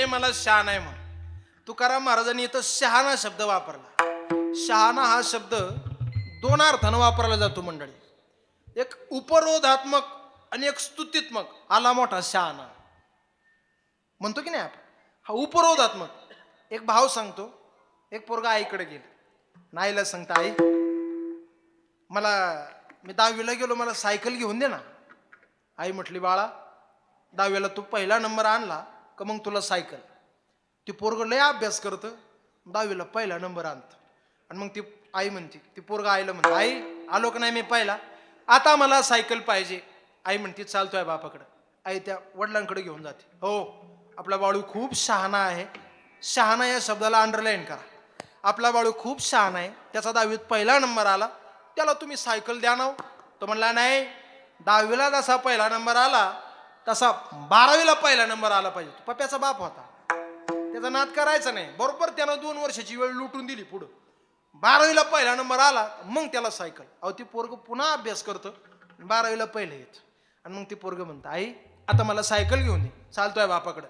S1: मला शहाणा आहे म्हणून. तुकाराम महाराजांनी इथं शहाणा शब्द वापरला. शहाणा हा शब्द दोन अर्थानं वापरला जातो मंडळी. एक उपरोधात्मक आणि एक स्तुतीत्मक. आला मोठा शहाणा म्हणतो की नाही आपण. हा उपरोधात्मक. एक भाव सांगतो, एक पोरगा आईकडे गेला. नाईला सांगता, आई मी 10वीला गेलो, मला सायकल घेऊन दे ना. आई म्हटली, बाळा 10वीला तू पहिला नंबर आणला का मग तुला सायकल. ती पोरगं लय अभ्यास करतं, 10वीला पहिला नंबर आणतं. आणि मग ती आई म्हणते, ती पोरगा आईला म्हणते, आई आलो का नाही मी पहिला, आता मला सायकल पाहिजे. आई म्हणते, चालतोय बापाकडं. आई त्या वडिलांकडे घेऊन जाते. हो, आपला बाळू खूप शहाणा आहे. शहाणा या शब्दाला अंडरलाईन करा. आपला बाळू खूप शहाणा आहे, त्याचा 10वीत पहिला नंबर आला, त्याला तुम्ही सायकल द्या ना. तो म्हणला नाही, 10वीला जसा पहिला नंबर आला तसा 12वीला पहिला नंबर आला पाहिजे. पप्प्याचा बाप होता, त्याचा नाद करायचा नाही. बरोबर त्यानं 2 वर्षाची वेळ लुटून दिली. पुढं 12वीला पहिला नंबर आला मग त्याला सायकल. अहो ती पोरग पुन्हा अभ्यास करतं, 12वीला पहिलं येत. आणि मग ती पोरग म्हणतं आई आता मला सायकल घेऊन दे. चालतोय बापाकडे.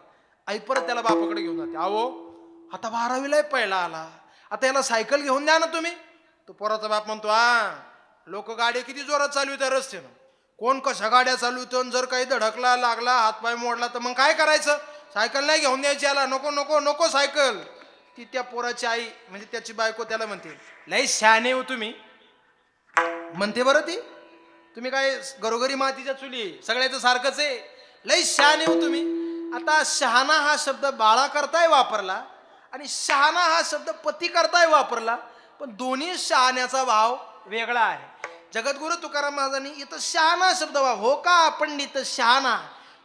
S1: आई परत त्याला बापाकडे घेऊन जाते. अहो आता 12वीला पहिला आला, आता याला सायकल घेऊन द्या ना तुम्ही. तो पोराचा बाप म्हणतो लोक गाड्या किती जोरात चालवितात रस्त्यानं, कोण कशा गाड्या चालवितो, जर काही धडकला लागला हातपाय मोडला तर मग काय करायचं, सायकल नाही घेऊन द्यायची याला, नको नको नको सायकल. ती त्या पोराची आई म्हणजे त्याची बायको त्याला म्हणते लय शहाणे हो तुम्ही. म्हणते बरं ती, तुम्ही काय घरोघरी मातीच्या चुली सगळ्याचं सारखंच आहे, लय शहाणे हो तुम्ही. आता शहाणा हा शब्द बाळा करताय वापरला आणि शहाणा हा शब्द पती करताय वापरला, पण दोन्ही शहाण्याचा भाव वेगळा आहे. जगद्गुरु तुकाराम महाराजांनी इथं शहाणा शब्द हो का पंडित शहाणा,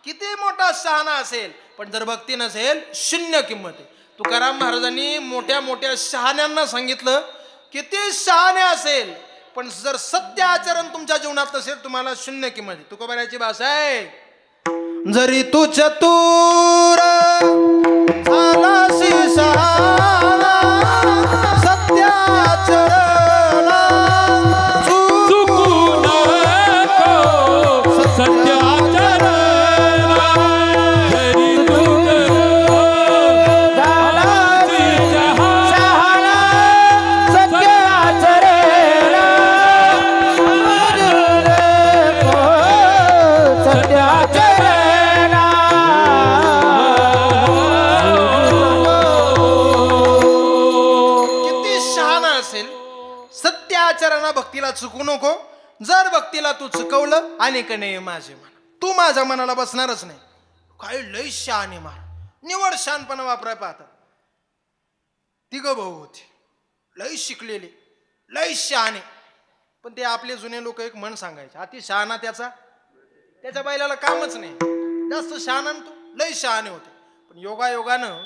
S1: किती मोठा शहाणा असेल पण जर भक्ती नसेल शून्य किंमत आहे. तुकाराम महाराजांनी मोठ्या मोठ्या शहाण्यांना सांगितलं किती शहाणे असेल पण जर सत्य आचरण तुमच्या जीवनात नसेल तुम्हाला शून्य किंमत आहे. तुकोबाराची भाषा आहे, जरी तू चतुर झालासी शहाणा सत्याचरण भक्तीला चुकू नको. जर भक्तीला तू चुकवलं अनेक नाही माझे मन, तू माझ्या मनाला बसणारच नाही. काय लय शहाणे मार, निवड शहाणपणा वापराय पाहतात. तिघ भाऊ होते, लय शिकलेले, लय शहाणे, पण ते आपले जुने लोक एक म्हण सांगायचे, अति शहाणा त्याच्या बैलाला कामच नाही, जास्त शहाणा तू. लय शहाणे होते. पण योगायोगानं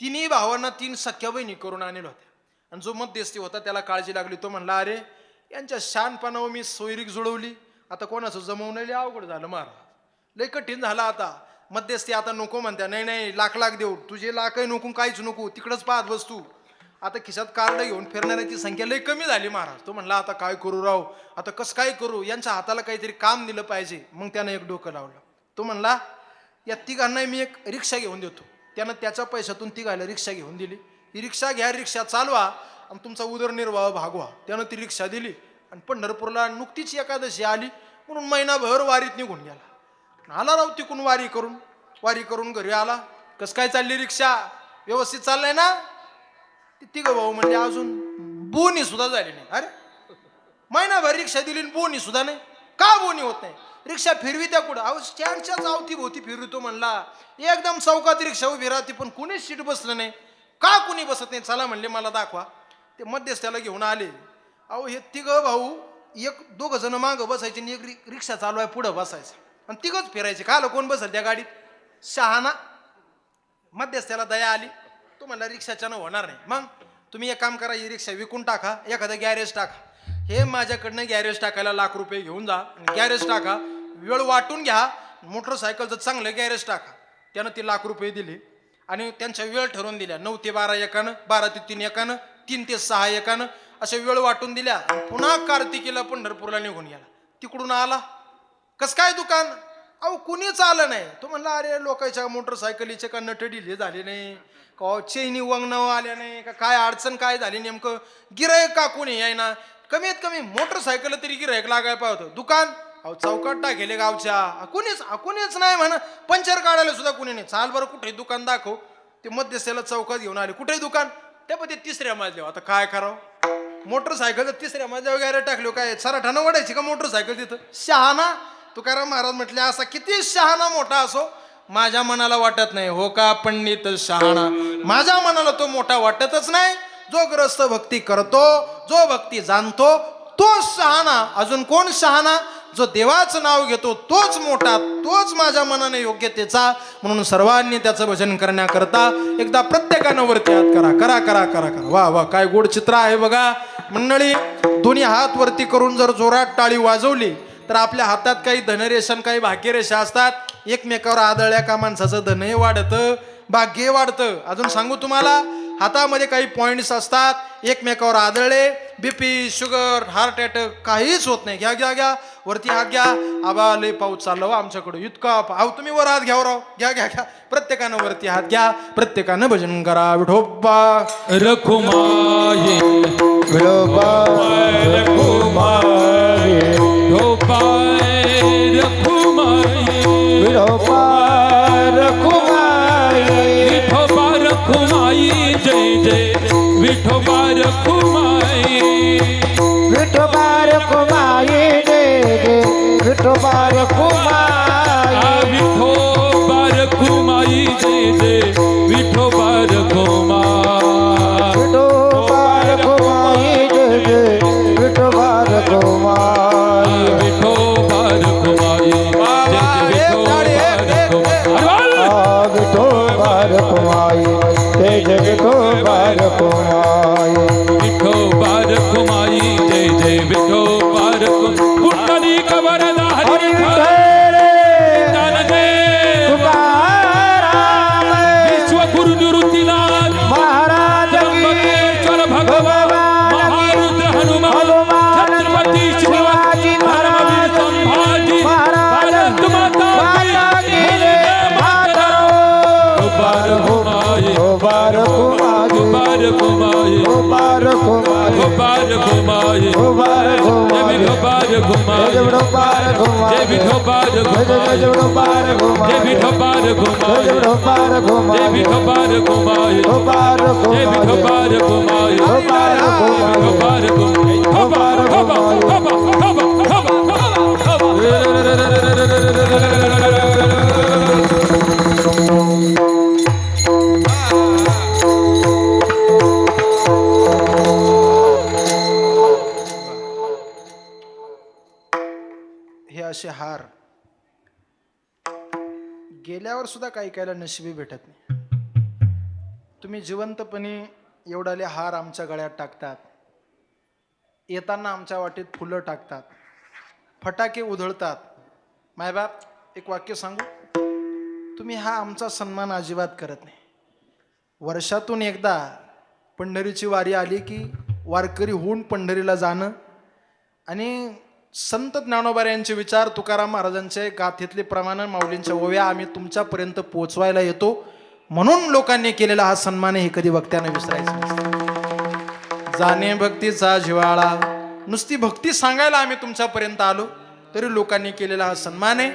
S1: तिन्ही भावांना 3 सख्या बहिणी करून आणले होत्या. आणि जो मध्यस्थी होता त्याला काळजी लागली. तो म्हणला अरे यांच्या शहाणपणावर मी सोयरीक जुळवली, आता कोणाचं जमवणं अवघड झालं महाराज, लय कठीण झालं. आता मध्यस्थी आता नको म्हणत्या, नाही नाही लाख देऊ, तुझे लाखही नको काहीच नको, तिकडंच पाहत बस तू. आता खिशात कार्ड घेऊन फिरणाऱ्याची संख्या लय कमी झाली महाराज. तो म्हणला आता काय करू राव, आता कसं काय करू, यांच्या हाताला काहीतरी काम दिलं पाहिजे. मग त्यानं एक डोकं लावलं. तो म्हणला या तिघांना मी एक रिक्षा घेऊन देतो. त्यानं त्याच्या पैशातून तिघायला रिक्षा घेऊन दिली. ही रिक्षा घ्या, रिक्षा चालवा आणि तुमचा उदरनिर्वाह भागवा. त्यानं ती रिक्षा दिली आणि पंढरपूरला नुकतीच एकादशी आली म्हणून महिनाभर वारीत निघून गेला. आला राव तिकून वारी करून घरी आला. कसं काय चालली रिक्षा, व्यवस्थित चाललंय ना. ती तिघं भाऊ म्हणजे अजून बोनी सुद्धा झाली नाही. अरे महिनाभर रिक्षा दिली बोनी सुद्धा नाही, का बोनी होत नाही. रिक्षा फिरवी त्या कुठं, अहो स्टँडच्याच अवतीभोवती फिरवितो म्हणला. एकदम चौकात रिक्षा उभी राहते पण कुणीच सीट बसलं नाही. का कुणी बसत नाही, चला म्हणले मला दाखवा. ते मध्यस्थ्याला घेऊन आले. अहो हे तिघं भाऊ दोघं जण मागं बसायचे आणि एक रिक्षा चालू आहे पुढं बसायचं आणि तिघंच फिरायचे. काल कोण बसल त्या गाडीत, शहाणा. मध्यस्थ्याला दया आली. तो म्हणला रिक्षाच्यानं होणार नाही, मग तुम्ही एक काम करा, ही रिक्षा विकून टाका, एखादं गॅरेज टाका. हे माझ्याकडनं गॅरेज टाकायला ₹1,00,000 घेऊन जा आणि गॅरेज टाका, वेळ वाटून घ्या, मोटरसायकलचं चांगलं गॅरेज टाका. त्यानं ते ₹1,00,000 दिले आणि त्यांच्या वेळ ठरवून दिल्या. 9 ते 12 एकानं, 12 ते 3 एकानं, 3 ते 6 एकानं, अशा वेळ वाटून दिल्या. पुन्हा कार्तिकीला पंढरपूरला निघून गेला. तिकडून आला, कस काय दुकान, अहो कुणीच आलं नाही. तो म्हणला अरे लोकांच्या मोटरसायकलीचे का नट ढिले झाले नाही का, चैनी वंगणाव आल्या नाही का, काय अडचण काय झाली नेमकं, गिरायक का कुणी आहे ना, कमीत कमी मोटरसायकल तरी गिरायक लागायला पाहिजे होतं. दुकान अहो चौकात टाकेले गावच्या, कुणीच नाही म्हणा, पंचर काढायला सुद्धा कुणी नाही. चाल बरं कुठे दुकान दाखव. ते मध्यस्थ्याला चौकात घेऊन आले. कुठे दुकान, ते पण ते 3ऱ्या मजल्यावर. आता काय करावं, मोटरसायकल 3ऱ्या मजल्यावर वगैरे टाकलो, काय सराठानं वाढायची का मोटरसायकल तिथं. शहाणा. तुकाराम महाराज म्हटले असा किती शहाणा मोठा असो माझ्या मनाला वाटत नाही. हो का पंडित शहाणा, माझ्या मनाला तो मोठा वाटतच नाही. जो ग्रस्त भक्ती करतो, जो भक्ती जाणतो तो शहाणा. अजून कोण शहाणा, जो देवाचं नाव घेतो तोच मोठा, तोच माझ्या मनाने योग्यतेचा. म्हणून सर्वांनी त्याचं भजन करण्याकरता एकदा प्रत्येकानं वरती हात करा करा करा करा करा. वा वा, काय गोड चित्र आहे बघा मंडळी. दोन्ही हात वरती करून जर जोरात टाळी वाजवली तर आपल्या हातात काही धनरेषा काही भाग्यरेषा असतात. एकमेकावर आदळल्या का माणसाचं धनही वाढतं, भाग्य वाढतं. अजून सांगू तुम्हाला, हातामध्ये काही पॉइंट्स असतात, एकमेकावर आदळले बीपी शुगर हार्ट अटॅक काहीच होत नाही. घ्या घ्या घ्या वरती हात घ्या. आबा लय पाऊस चालला हो आमच्याकडे, इतका अहो तुम्ही वर हात घ्यावर राव, घ्या घ्या घ्या. प्रत्येकानं वरती हात घ्या, प्रत्येकानं भजन करा. विठोबा
S2: रखुमाये
S4: विठोबा रखुमाई,
S2: ढोपाय रखुमाये
S4: विठोबा रखुमाई,
S2: विठोबा रखुमाई जय जय विठोबा रखुमाई.
S4: विठोबा रखुमाई जय जय विठोबा रखुमाई,
S2: विठोबा रखुमाई जय जय विठोबा रखुमाई.
S4: विठोबा रखुमाई जय जय विठोबा रखुमाई,
S2: विठोबा रखुमाई जय जय विठोबा रखुमाई.
S4: विठोबा रखुमाई जय जय विठोबा रखुमाई,
S2: विठोबा रखुमाई जय जय विठोबा रखुमाई. पुंडलिक वरदा हरी विश्वगुरु निवृत्तीनाथ
S4: महाराज
S2: त्र्यंबकेश्वर भगवान महारुद्र हनुमान छत्रपती शिवाजी महाराज संभाजी भारत माता की जय.
S4: विठोबा रखुमाई,
S2: विठोबा रखुमाई
S4: विठोबा रखुमाई,
S2: विठोबा रखुमाई
S4: विठोबा रखुमाई,
S2: विठोबा रखुमाई
S4: जय विठोबा रखुमाई,
S2: जय विठोबा रखुमाई
S4: जय विठोबा रखुमाई,
S2: जय विठोबा रखुमाई
S4: जय विठोबा रखुमाई,
S2: जय विठोबा रखुमाई
S4: विठोबा
S2: जय
S4: रखुमाई,
S2: विठोबा रखुमाई
S4: विठोबा रखुमाई,
S2: विठोबा रखुमाई. हबा हबा हबा हबा
S1: हे असे हार गेल्यावर सुद्धा काही कायला नशिबी भेटत नाही. तुम्ही जिवंतपणे एवढाले हार आमच्या गळ्यात टाकतात, येताना आमच्या वाटेत फुलं टाकतात, फटाके उधळतात. मायबाप एक वाक्य सांगू, तुम्ही हा आमचा सन्मान अजिबात करत नाही. वर्षातून एकदा पंढरीची वारी आली की वारकरी होऊन पंढरीला जाणं आणि संत ज्ञानोबा यांचे विचार, तुकाराम महाराजांचे गाथेतले प्रमाण, माऊलींच्या ओव्या आम्ही तुमच्यापर्यंत पोचवायला येतो म्हणून लोकांनी केलेला हा सन्मान हे कधी वक्त्याने विसरायचं नसतं. जाणे भक्तीचा जिव्हाळा, नुसती भक्ती सांगायला आम्ही तुमच्यापर्यंत आलो तरी लोकांनी केलेला हा सन्मान आहे.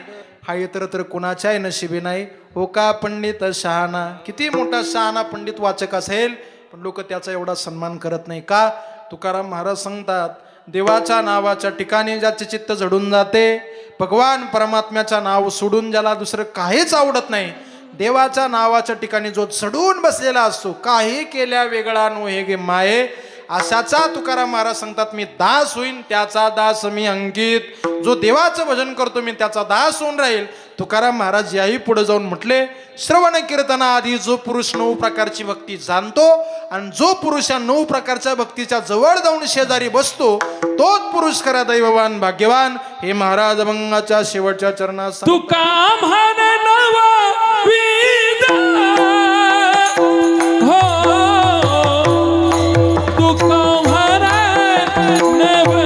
S1: हा इतर तर कोणाच्याही नशिबी नाही. हो का पंडित शहाणा, किती मोठा शहाणा पंडित वाचक असेल पण लोक त्याचा एवढा सन्मान करत नाही का? तुकाराम महाराज सांगतात, देवाच्या नावाच्या ठिकाणी ज्याचे चित्त जडून जाते, भगवान परमात्म्याचं नाव सोडून ज्याला दुसरं काहीच आवडत नाही, देवाच्या नावाच्या ठिकाणी जो चढून बसलेला असतो, काही केल्या वेगळा नो हे गे माये, अशाचा तुकाराम महाराज सांगतात मी दास होईन, त्याचा दास मी अंकित. जो देवाचं भजन करतो मी त्याचा दास होऊन राहील. तुकाराम महाराज याही पुढे जाऊन म्हटले, श्रवण कीर्तना आधी जो पुरुष 9 प्रकारची भक्ती जाणतो आणि जो पुरुष या 9 प्रकारच्या भक्तीच्या जवळ जाऊन शेजारी बसतो तोच पुरुष खरा दैववान भाग्यवान. हे महाराज अभंगाच्या शेवटच्या चरणात
S2: तुका म्हणे नवा विदा हो, तुका म्हणे नवा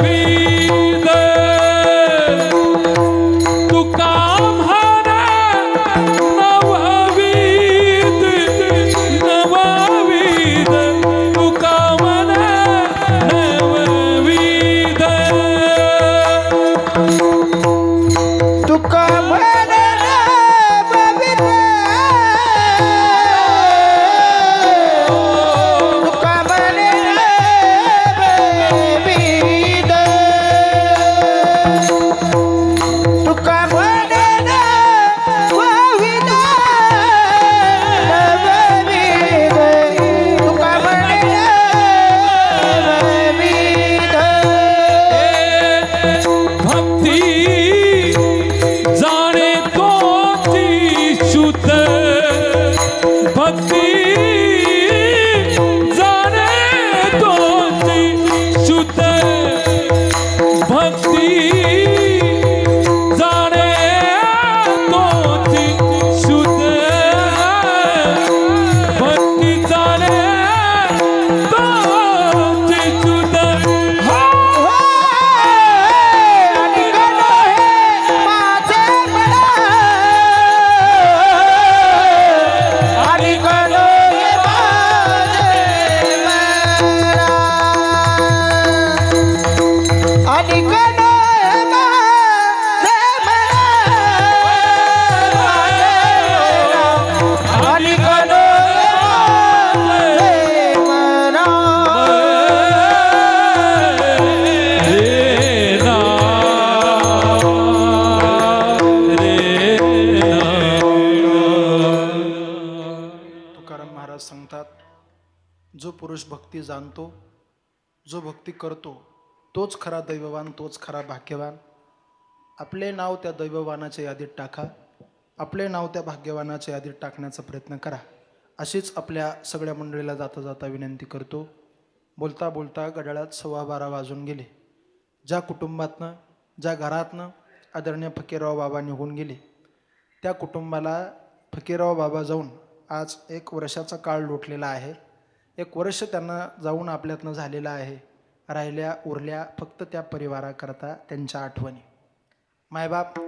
S2: विदा, तुका म्हणे नवा विद, नवा विद, तुका म्हणे नवा विद.
S4: तुका म्हणे
S1: सांगतात, जो पुरुष भक्ती जाणतो, जो भक्ती करतो, तोच खरा दैववान, तोच खरा भाग्यवान. आपले नाव त्या दैववानाच्या यादीत टाका, आपले नाव त्या भाग्यवानाच्या यादीत टाकण्याचा प्रयत्न करा. अशीच आपल्या सगळ्या मंडळीला जाता जाता विनंती करतो. बोलता बोलता घड्याळात 12:15 वाजून गेले. ज्या कुटुंबातनं, ज्या घरातनं आदरणीय फकीरराव बाबा निघून गेले, त्या कुटुंबाला फकीरराव बाबा जाऊन आज 1 वर्षाचा काळ लोटलेला आहे. 1 वर्ष त्यांना जाऊन आपल्यातनं झालेलं आहे. राहिल्या उरल्या फक्त त्या परिवाराकरता त्यांच्या आठवणी. मायबाप,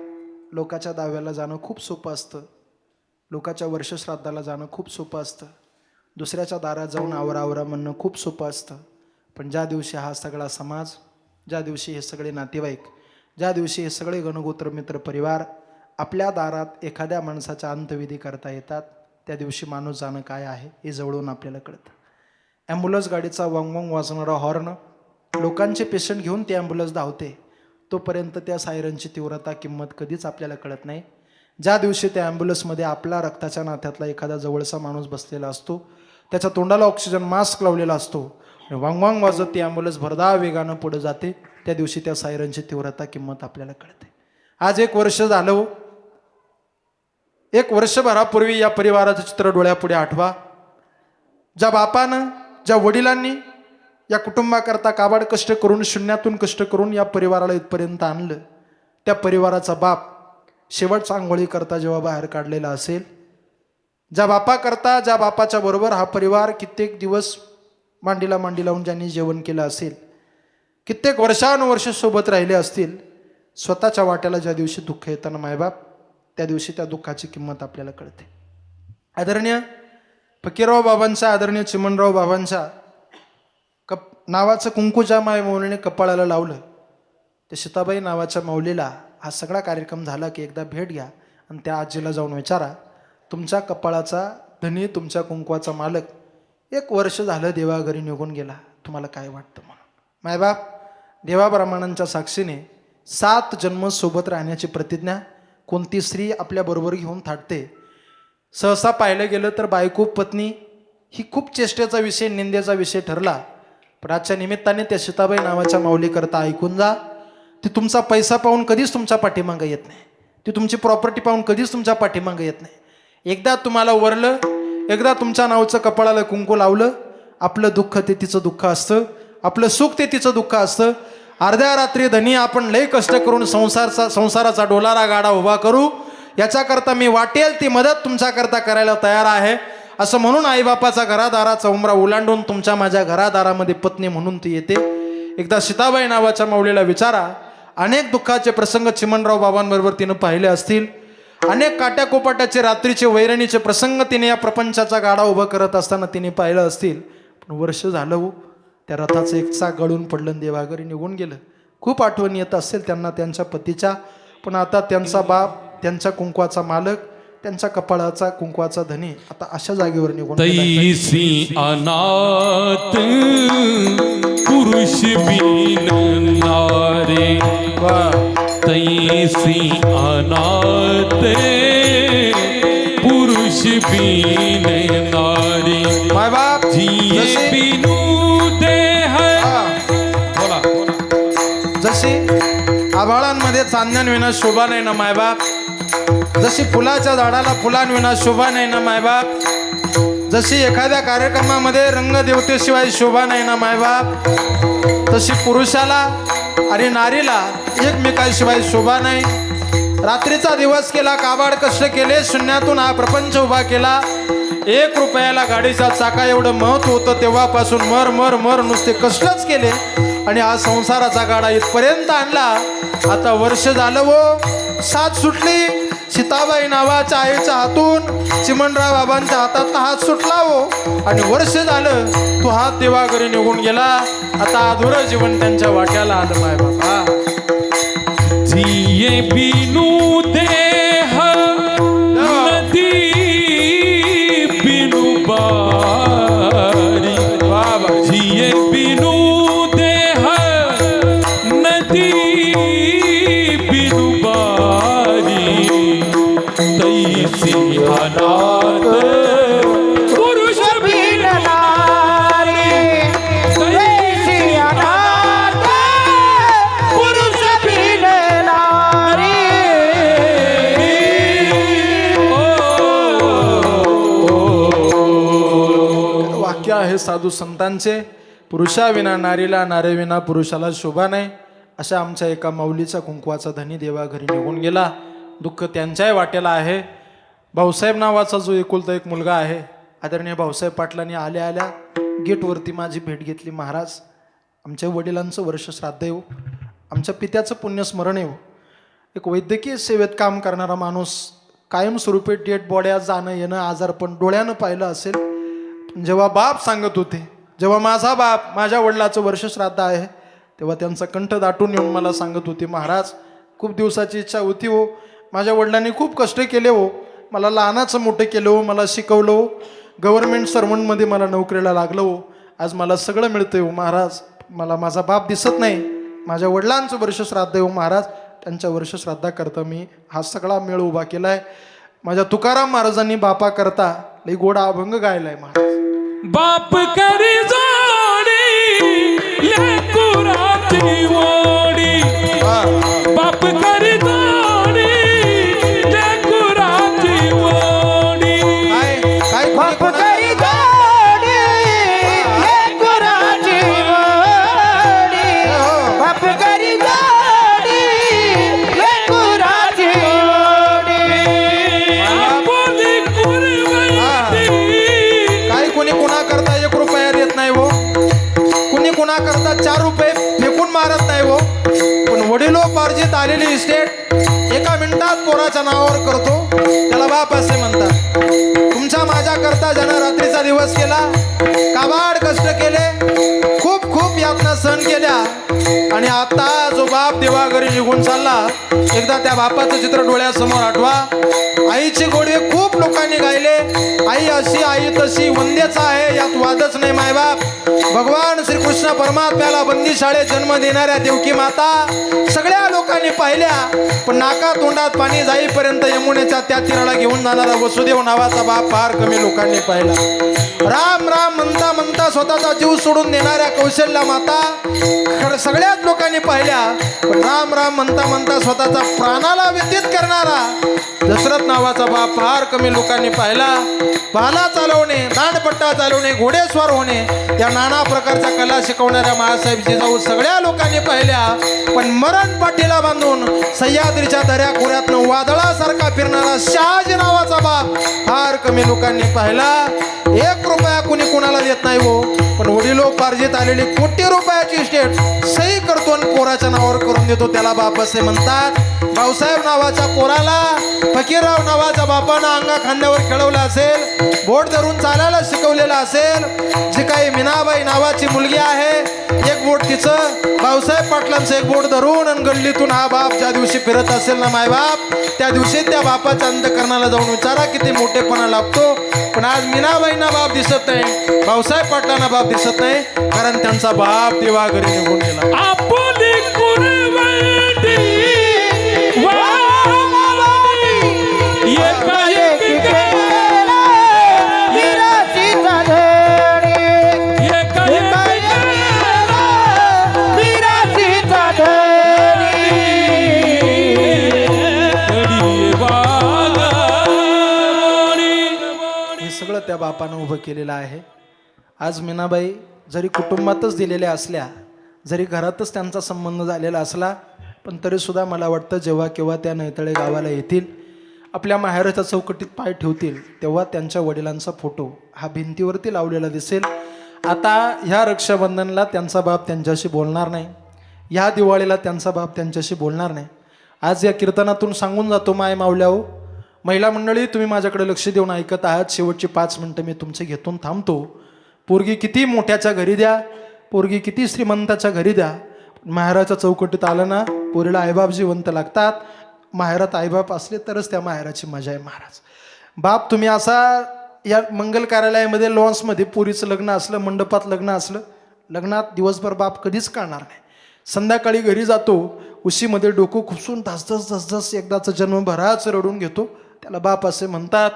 S1: लोकाच्या दाव्याला जाणं खूप सोपं असतं, लोकाच्या वर्षश्राद्धाला जाणं खूप सोपं असतं, दुसऱ्याच्या दारात जाऊन आवरा म्हणणं खूप सोपं असतं. पण ज्या दिवशी हा सगळा समाज, ज्या दिवशी हे सगळे नातेवाईक, ज्या दिवशी हे सगळे गणगोत्र मित्र परिवार आपल्या दारात एखाद्या माणसाचा अंत्यविधी करता येतात, त्या दिवशी माणूस जाणं काय आहे हे जवळून आपल्याला कळतं. ॲम्ब्युलन्स गाडीचा वांगवांग वाजणारा हॉर्न, लोकांचे पेशंट घेऊन ती ॲम्ब्युलन्स धावते, तोपर्यंत त्या सायरनची तीव्रता किंमत कधीच आपल्याला कळत नाही. ज्या दिवशी त्या ॲम्ब्युलन्समध्ये आपला रक्ताच्या नात्यातला एखादा जवळचा माणूस बसलेला असतो, त्याच्या तोंडाला ऑक्सिजन मास्क लावलेला असतो, वांगवांग वाजत ती ॲम्ब्युलन्स भरधाव वेगानं पुढे जाते, त्या दिवशी त्या सायरनची तीव्रता किंमत आपल्याला कळते. आज 1 वर्ष झालं. 1 वर्षभरापूर्वी या परिवाराचं चित्र डोळ्यापुढे आठवा. ज्या बापानं, ज्या वडिलांनी या कुटुंबाकरता काबाड कष्ट करून, शून्यातून कष्ट करून या परिवाराला इथपर्यंत आणलं, त्या परिवाराचा बाप शेवटचा आंघोळी करता जेव्हा बाहेर काढलेला असेल, ज्या बापाकरता, ज्या बापाच्या बरोबर हा परिवार कित्येक दिवस मांडीला मांडी लावून ज्यांनी जेवण केलं असेल, कित्येक वर्षानुवर्ष सोबत राहिले असतील, स्वतःच्या वाट्याला ज्या दिवशी दुःख येतं ना मायबाप, त्या दिवशी त्या दुःखाची किंमत आपल्याला कळते. आदरणीय फकीरराव बाबांच्या, आदरणीय चिमणराव बाबांच्या नावाचं कुंकू ज्या माय मौलीने कपाळाला लावलं, त्या सीताबाई नावाच्या माऊलीला हा सगळा कार्यक्रम झाला की एकदा भेट घ्या आणि त्या आजीला जाऊन विचारा, तुमच्या कपाळाचा धनी, तुमच्या कुंकवाचा मालक 1 वर्ष झालं देवाघरी निघून गेला, तुम्हाला काय वाटतं म्हणून. मायबाप, देवाब्राह्मणांच्या साक्षीने 7 जन्म सोबत राहण्याची प्रतिज्ञा कोणती स्त्री आपल्याबरोबर घेऊन थाटते. सहसा पाहिलं गेलं तर बायको पत्नी ही खूप चेष्टेचा विषय, निंदेचा विषय ठरला. पण आजच्या निमित्ताने त्या सीताबाई नावाच्या माऊलीकरता ऐकून जा. ती तुमचा पैसा पाहून कधीच तुमच्या पाठीमागं येत नाही, ती तुमची प्रॉपर्टी पाहून कधीच तुमच्या पाठीमागं येत नाही. एकदा तुम्हाला वरलं, एकदा तुमच्या नावाचं कपाळाला कुंकू लावलं, आपलं दुःख ते तिचं दुःख असतं, आपलं सुख ते तिचं दुःख असतं. अर्ध्या रात्री धनी आपण लय कष्ट करून संसाराचा डोलारा गाडा उभा करू, याच्याकरता मी वाटेल ती मदत तुमच्याकरता करायला तयार आहे, असं म्हणून आईबापाचा घरादाराचा उमरा ओलांडून तुमच्या माझ्या घरादारामध्ये पत्नी म्हणून ती येते. एकदा सीताबाई नावाच्या माऊलीला विचारा, अनेक दुःखाचे प्रसंग चिमणराव बाबांबरोबर तिनं पाहिले असतील, अनेक काट्याकोपाट्याचे रात्रीचे वैरणीचे प्रसंग तिने या प्रपंचाचा गाडा उभा करत असताना तिने पाहिलं असतील. पण वर्ष झालं हो, त्या रथाचं एक चाक गळून पडलं, देवाघरी निघून गेलं. खूप आठवण येत असेल त्यांना त्यांच्या पतीच्या, पण आता त्यांचा बाप, त्यांच्या कुंकवाचा मालक, त्यांच्या कपाळाचा कुंकवाचा धनी आता अशा जागेवर निघून
S2: तैसी अनाथ पुरुष बिन नारे, तैसी अनाथ पुरुष बिन नारी,
S1: मायबाप
S2: जिये बिनु देह. बोला.
S1: जशी आभाळांमध्ये चांदण्यांविना शोभा नाही ना मायबाप, जशी फुलाच्या झाडाला फुलांविना शोभा नाही ना मायबाप, जशी एखाद्या कार्यक्रमामध्ये रंगदेवतेशिवाय शोभा नाही ना मायबाप, तशी पुरुषाला आणि नारीला एकमेकांशिवाय शोभा नाही. रात्रीचा दिवस केला, काबाड कष्ट केले, शून्यातून हा प्रपंच उभा केला. 1 रुपयाला गाडीच्या चाका एवढं महत्व होतं, तेव्हापासून मर मर मर नुसते कष्टच केले आणि हा संसाराचा गाडा इथपर्यंत आणला. आता वर्ष झालं वो, साथ सुटली. सीताबाई नावाच्या आईच्या हातून चिमणराव बाबांच्या हातातला हात सुटला हो, आणि वर्ष झालं तो हात देवाघरी निघून गेला. आता अधुरं जीवन त्यांच्या वाट्याला आलं माय बाबा.
S2: जिये बिनु देह नदी बिनु बारी, जिये बिनु देह नदी बिनु बारी, तैसी अनाथ पुरुष बिन
S1: वाक्य आहे साधू संतांचे, पुरुषाविना नारीला, नारीविना पुरुषाला शोभा नाही. अशा आमच्या एका माऊलीचा कुंकवाचा धनी देवा घरी निघून गेला. दुःख त्यांच्याही वाटेला आहे. भाऊसाहेब नावाचा जो एकुलता एक मुलगा आहे, आदरणीय भाऊसाहेब पाटलांनी आल्या आल्या गेटवरती माझी भेट घेतली. महाराज, आमच्या वडिलांचं वर्ष श्राद्ध येऊ, आमच्या पित्याचं पुण्यस्मरण येऊ. एक वैद्यकीय सेवेत काम करणारा माणूस, कायमस्वरूपी डेड बॉड्या जाणं येणं आजारपण डोळ्यानं पाहिलं असेल. जेव्हा बाप सांगत होते, जेव्हा माझा बाप माझ्या वडिलाचं वर्ष श्राद्ध आहे, तेव्हा त्यांचा कंठ दाटून येऊन मला सांगत होते, महाराज खूप दिवसाची इच्छा होती हो, माझ्या वडिलांनी खूप कष्ट केले हो, मला लहानाचं मोठं केलं हो, मला शिकवलं हो, गव्हर्नमेंट सर्वंटमध्ये मला नोकरीला लागलं हो, आज मला सगळं मिळतं हो महाराज, मला माझा बाप दिसत नाही, माझ्या वडिलांचं वर्ष श्राद्ध हो महाराज, त्यांच्या वर्ष श्राद्धाकरता मी हा सगळा मेळ उभा केला आहे. माझ्या तुकाराम महाराजांनी बापाकरता लई गोडा अभंग गायलाय महाराज.
S2: बाप करी जोडी लेकुराची ओडी, बाप करी जोडी लेकुराची ओडी.
S1: काय
S4: बाप करी जोडी लेकराची ओडी, बाप करी जोडी लेकराची ओडी.
S2: आपुली कुरवंती,
S1: काय कोणी कुणा करता 1 रुपया देत नाही हो, कुणी कुणा करता 4 रुपये फेकून मारत नाही हो, पण वडिलोपार्जित आलेली इस्टेट एका मिनिटात पोराच्या नावावर करतो, त्याला बाप असे म्हणतात. तुमच्या माझ्या करता ज्यानं रात्रीचा दिवस केला, काबाड कष्ट केले, खूप खूप यातना सहन केल्या, आणि आता जो बाप देवाघरी निघून चालला, एकदा त्या बापाचं चित्र डोळ्यासमोर आठवा. आईचे गोडवे खूप लोकांनी गायले, आई अशी आई तशी वंद्यच आहे, यात वादच नाही मायबाप. भगवान श्रीकृष्ण परमात्म्याला बंदी शाळेत जन्म देणाऱ्या देवकी माता सगळ्या लोकांनी पाहिल्या, पण नाका तोंडात पाणी जाईपर्यंत यमुनेच्या त्या तीराला घेऊन जाणारा वसुदेव नावाचा बाप फार कमी लोकांनी पाहिला. राम राम म्हणता म्हणता स्वतःचा जीव सोडून देणाऱ्या कौशल्या माता सगळ्याच लोकांनी पाहिल्या, पण राम राम म्हणता म्हणता स्वतःचा प्राणाला व्यतीत करणारा दशरथ नावाचा बाप फार कमी लोकांनी पाहिला. भाला चालवणे, दांडपट्टा चालवणे, घोडेस्वार होणे, या नाना प्रकारच्या कला शिकवणाऱ्या माळासाहेब जिजाऊ सगळ्या लोकांनी पाहिल्या, पण मरण पाठीला बांधून सह्याद्रीच्या दऱ्याखोऱ्यातनं वादळासारखा फिरणारा शहाजी नावाचा बाप फार कमी लोकांनी पाहिला. 1 रुपया कुणी कुणाला देत नाही हो, पण वडिलोपार्जित आलेली कोटी रुपयाची इस्टेट सही करतो आणि पोराच्या नावावर करून देतो, त्याला बाप असे म्हणतात. भाऊसाहेब नावाच्या पोराला फकीरराव नावाच्या बापानं अंगा खांद्यावर खेळवलं असेल, बोट धरून चालायला शिकवलेलं असेल. जी काही मीनाबाई नावाची मुलगी आहे, एक बोट तिचं भाऊसाहेब पाटलांचं एक बोट धरून आणि गल्लीतून हा बाप ज्या दिवशी फिरत असेल ना मायबाप, त्या दिवशी त्या बापाच्या अंतकरणाला जाऊन विचारा किती मोठेपणा लागतो. पण आज मीनाबाईंना बाप दिसत नाही, भाऊसाहेब पाटलांना बाप दिसत नाही, कारण त्यांचा बाप देवाघरी निघून गेला.
S2: आपुली कुरवंती,
S4: एकाएकी केला वीराचीचा धडी, एकाएकी केला वीराचीचा धडी.
S1: हे सगळं त्या बापानं उभं केलेलं आहे. आज मीनाबाई जरी कुटुंबातच दिलेल्या असल्या, जरी घरातच त्यांचा संबंध झालेला असला, पण तरीसुद्धा मला वाटतं जेव्हा केव्हा त्या नैतळे गावाला येतील, आपल्या माहेरच्या चौकटीत पाय ठेवतील, तेव्हा त्यांच्या वडिलांचा फोटो हा भिंतीवरती लावलेला दिसेल. आता ह्या रक्षाबंधनला त्यांचा बाप त्यांच्याशी बोलणार नाही, ह्या दिवाळीला त्यांचा बाप त्यांच्याशी बोलणार नाही. आज या कीर्तनातून सांगून जातो, माय मावल्या हो, महिला मंडळी तुम्ही माझ्याकडे लक्ष देऊन ऐकत आहात. शेवटची 5 मिनटं मी तुमचे घेतून थांबतो. पोरगी किती मोठ्याच्या घरी द्या, पोरगी किती श्रीमंताच्या घरी द्या, माहेराच्या चौकटीत आलं ना, पोरीला आईबाप जिवंत लागतात. माहेरात आईबाप असले तरच त्या माहेराची मजा आहे महाराज. बाप तुम्ही असा या मंगल कार्यालयामध्ये लॉन्समध्ये पोरीचं लग्न असलं, मंडपात लग्न असलं, लग्नात दिवसभर बाप कधीच काढणार नाही. संध्याकाळी घरी जातो, उशीमध्ये डोकं खुपसून धसधस धसधस एकदाचा जन्मभराच रडून घेतो, त्याला बाप असे म्हणतात.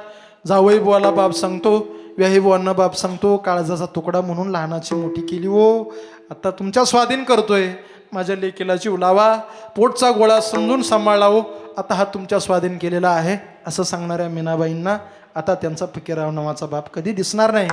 S1: जावई बुवाला बाप सांगतो, व्याही बुवांना बाप सांगतो, काळजाचा तुकडा म्हणून लहानाची मोठी केली हो, आता तुमच्या स्वाधीन करतोय, माझ्या लेकीला जीव लावा, पोटचा गोळा समजून सांभाळला हो, आता हा तुमच्या स्वाधीन केलेला आहे, असं सांगणाऱ्या मीनाबाईंना आता त्यांचा फकीरराव नावाचा बाप कधी दिसणार नाही.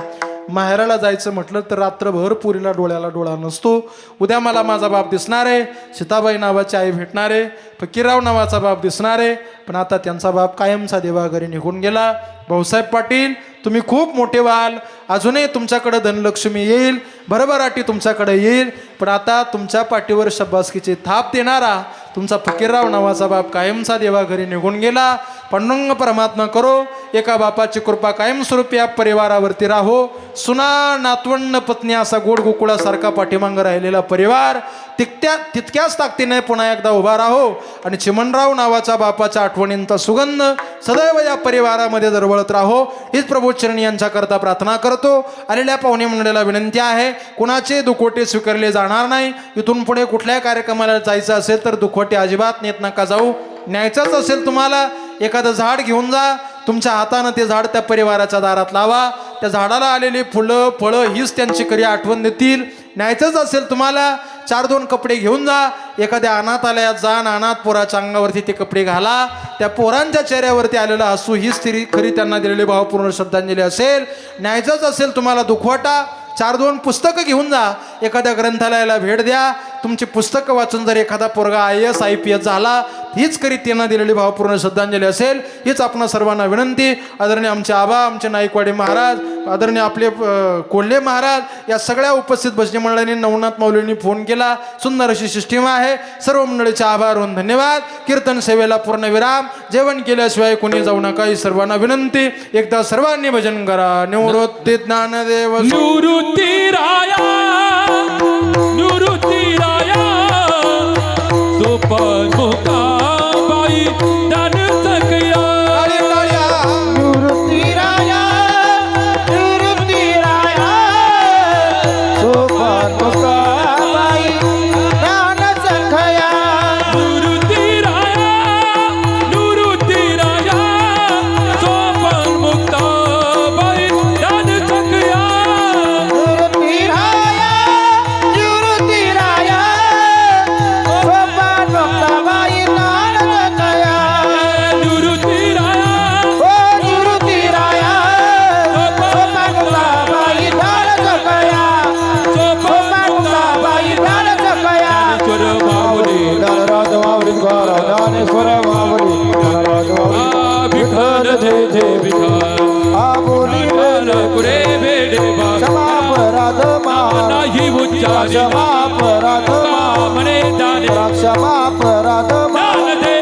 S1: माहेराला जायचं म्हटलं तर रात्रभर पुरीला डोळ्याला डोळा नसतो. उद्या मला माझा बाप दिसणार आहे, सीताबाई नावाची आई भेटणार आहे, फकीरराव नावाचा बाप दिसणार आहे. पण आता त्यांचा बाप कायमचा देवाघरी निघून गेला. भाऊसाहेब पाटील, तुम्ही खूप मोठे व्हाल, अजूनही तुमच्याकडे धनलक्ष्मी येईल, भरभराटी तुमच्याकडे येईल. पण आता तुमच्या पाठीवर शब्बासकीची थाप देणारा तुमचा फकीरराव नावाचा बाप कायमचा देवाघरी निघून गेला. पांडुरंग परमात्मा करो एका बापाची कृपा कायमस्वरूपी या परिवारावरती राहो. सुना नातवंड पत्नी असा गोड गोकुळासारखा पाठीमागं राहिलेला परिवार तितक्याच ताकदीने पुन्हा एकदा उभा राहो आणि चिमणराव नावाच्या बापाच्या आठवणींचा सुगंध सदैव या परिवारामध्ये दरवळत राहो. हीच प्रभू चरणी यांच्याकरता प्रार्थना करतो. आलेल्या पाहुणे मंडळीला विनंती आहे, कुणाचे दुखवटे स्वीकारले जाणार नाही. इथून पुढे कुठल्याही कार्यक्रमाला जायचं असेल तर दुखवटे अजिबात नेत नका जाऊ. न्यायचंच असेल तुम्हाला एखादं झाड घेऊन जा, तुमच्या हातानं ते झाड त्या परिवाराच्या दारात लावा. त्या झाडाला आलेली फुलं फळं हीच त्यांची खरी आठवण देतील. न्यायचंच असेल तुम्हाला 4-2 कपडे घेऊन जा, एखाद्या अनाथालयात जा, अनाथ पोराच्या अंगावरती ते कपडे घाला. त्या पोरांच्या चेहऱ्यावरती आलेला हसू हीच खरी त्यांना दिलेली भावपूर्ण श्रद्धांजली असेल. न्यायचंच असेल तुम्हाला दुखवटा, 4-2 पुस्तकं घेऊन जा, एखाद्या ग्रंथालयाला भेट द्या. तुमची पुस्तकं वाचून जर एखादा पोरगा IAS IPS झाला, हीच करीत त्यांना दिलेली भावपूर्ण श्रद्धांजली असेल. हीच आपण सर्वांना विनंती. आदरणीय आमचे आबा, आमचे नाईकवाडी महाराज, आदरणीय आपले कोल्हे महाराज, या सगळ्या उपस्थित भजनी मंडळींनी, नवनाथ माऊलींनी फोन केला. सुंदर अशी सिस्टीम आहे. सर्व मंडळीचे आभार व धन्यवाद. कीर्तन सेवेला पूर्ण विराम. जेवण केल्याशिवाय कोणी जाऊ नका ही सर्वांना विनंती. एकदा सर्वांनी भजन करा. निवृत्ती ज्ञानदेव
S2: निवृत्ती राया सोपान मुक्ताबाई दान सकया.
S4: निवृत्ती राया सोपान मुक्ताबाई दान सखया.
S2: निवृत्ती राया सोपान मुक्ताबाई दान सकया.
S4: निवृत्ती राया सोपान मुक्ताबाई दान सखया.
S2: निवृत्ती राया
S4: निवृत्ती राया सोपान मुक्ताबाई दान सखया. सोपान मुक्ताबाई दान सखया.
S2: ज्ञानेश्वर माऊली
S4: ज्ञानराज माऊली ज्ञानेश्वर माऊली ज्ञानराज माऊली
S2: विठ्ठल जय जय विठ्ठल.
S4: आबोली
S2: कुरे बेडे
S4: क्षमापराध
S2: नाही उच्चारी
S4: क्षमापराध
S2: म्हणे दाने
S4: क्षमापराध
S2: दान दे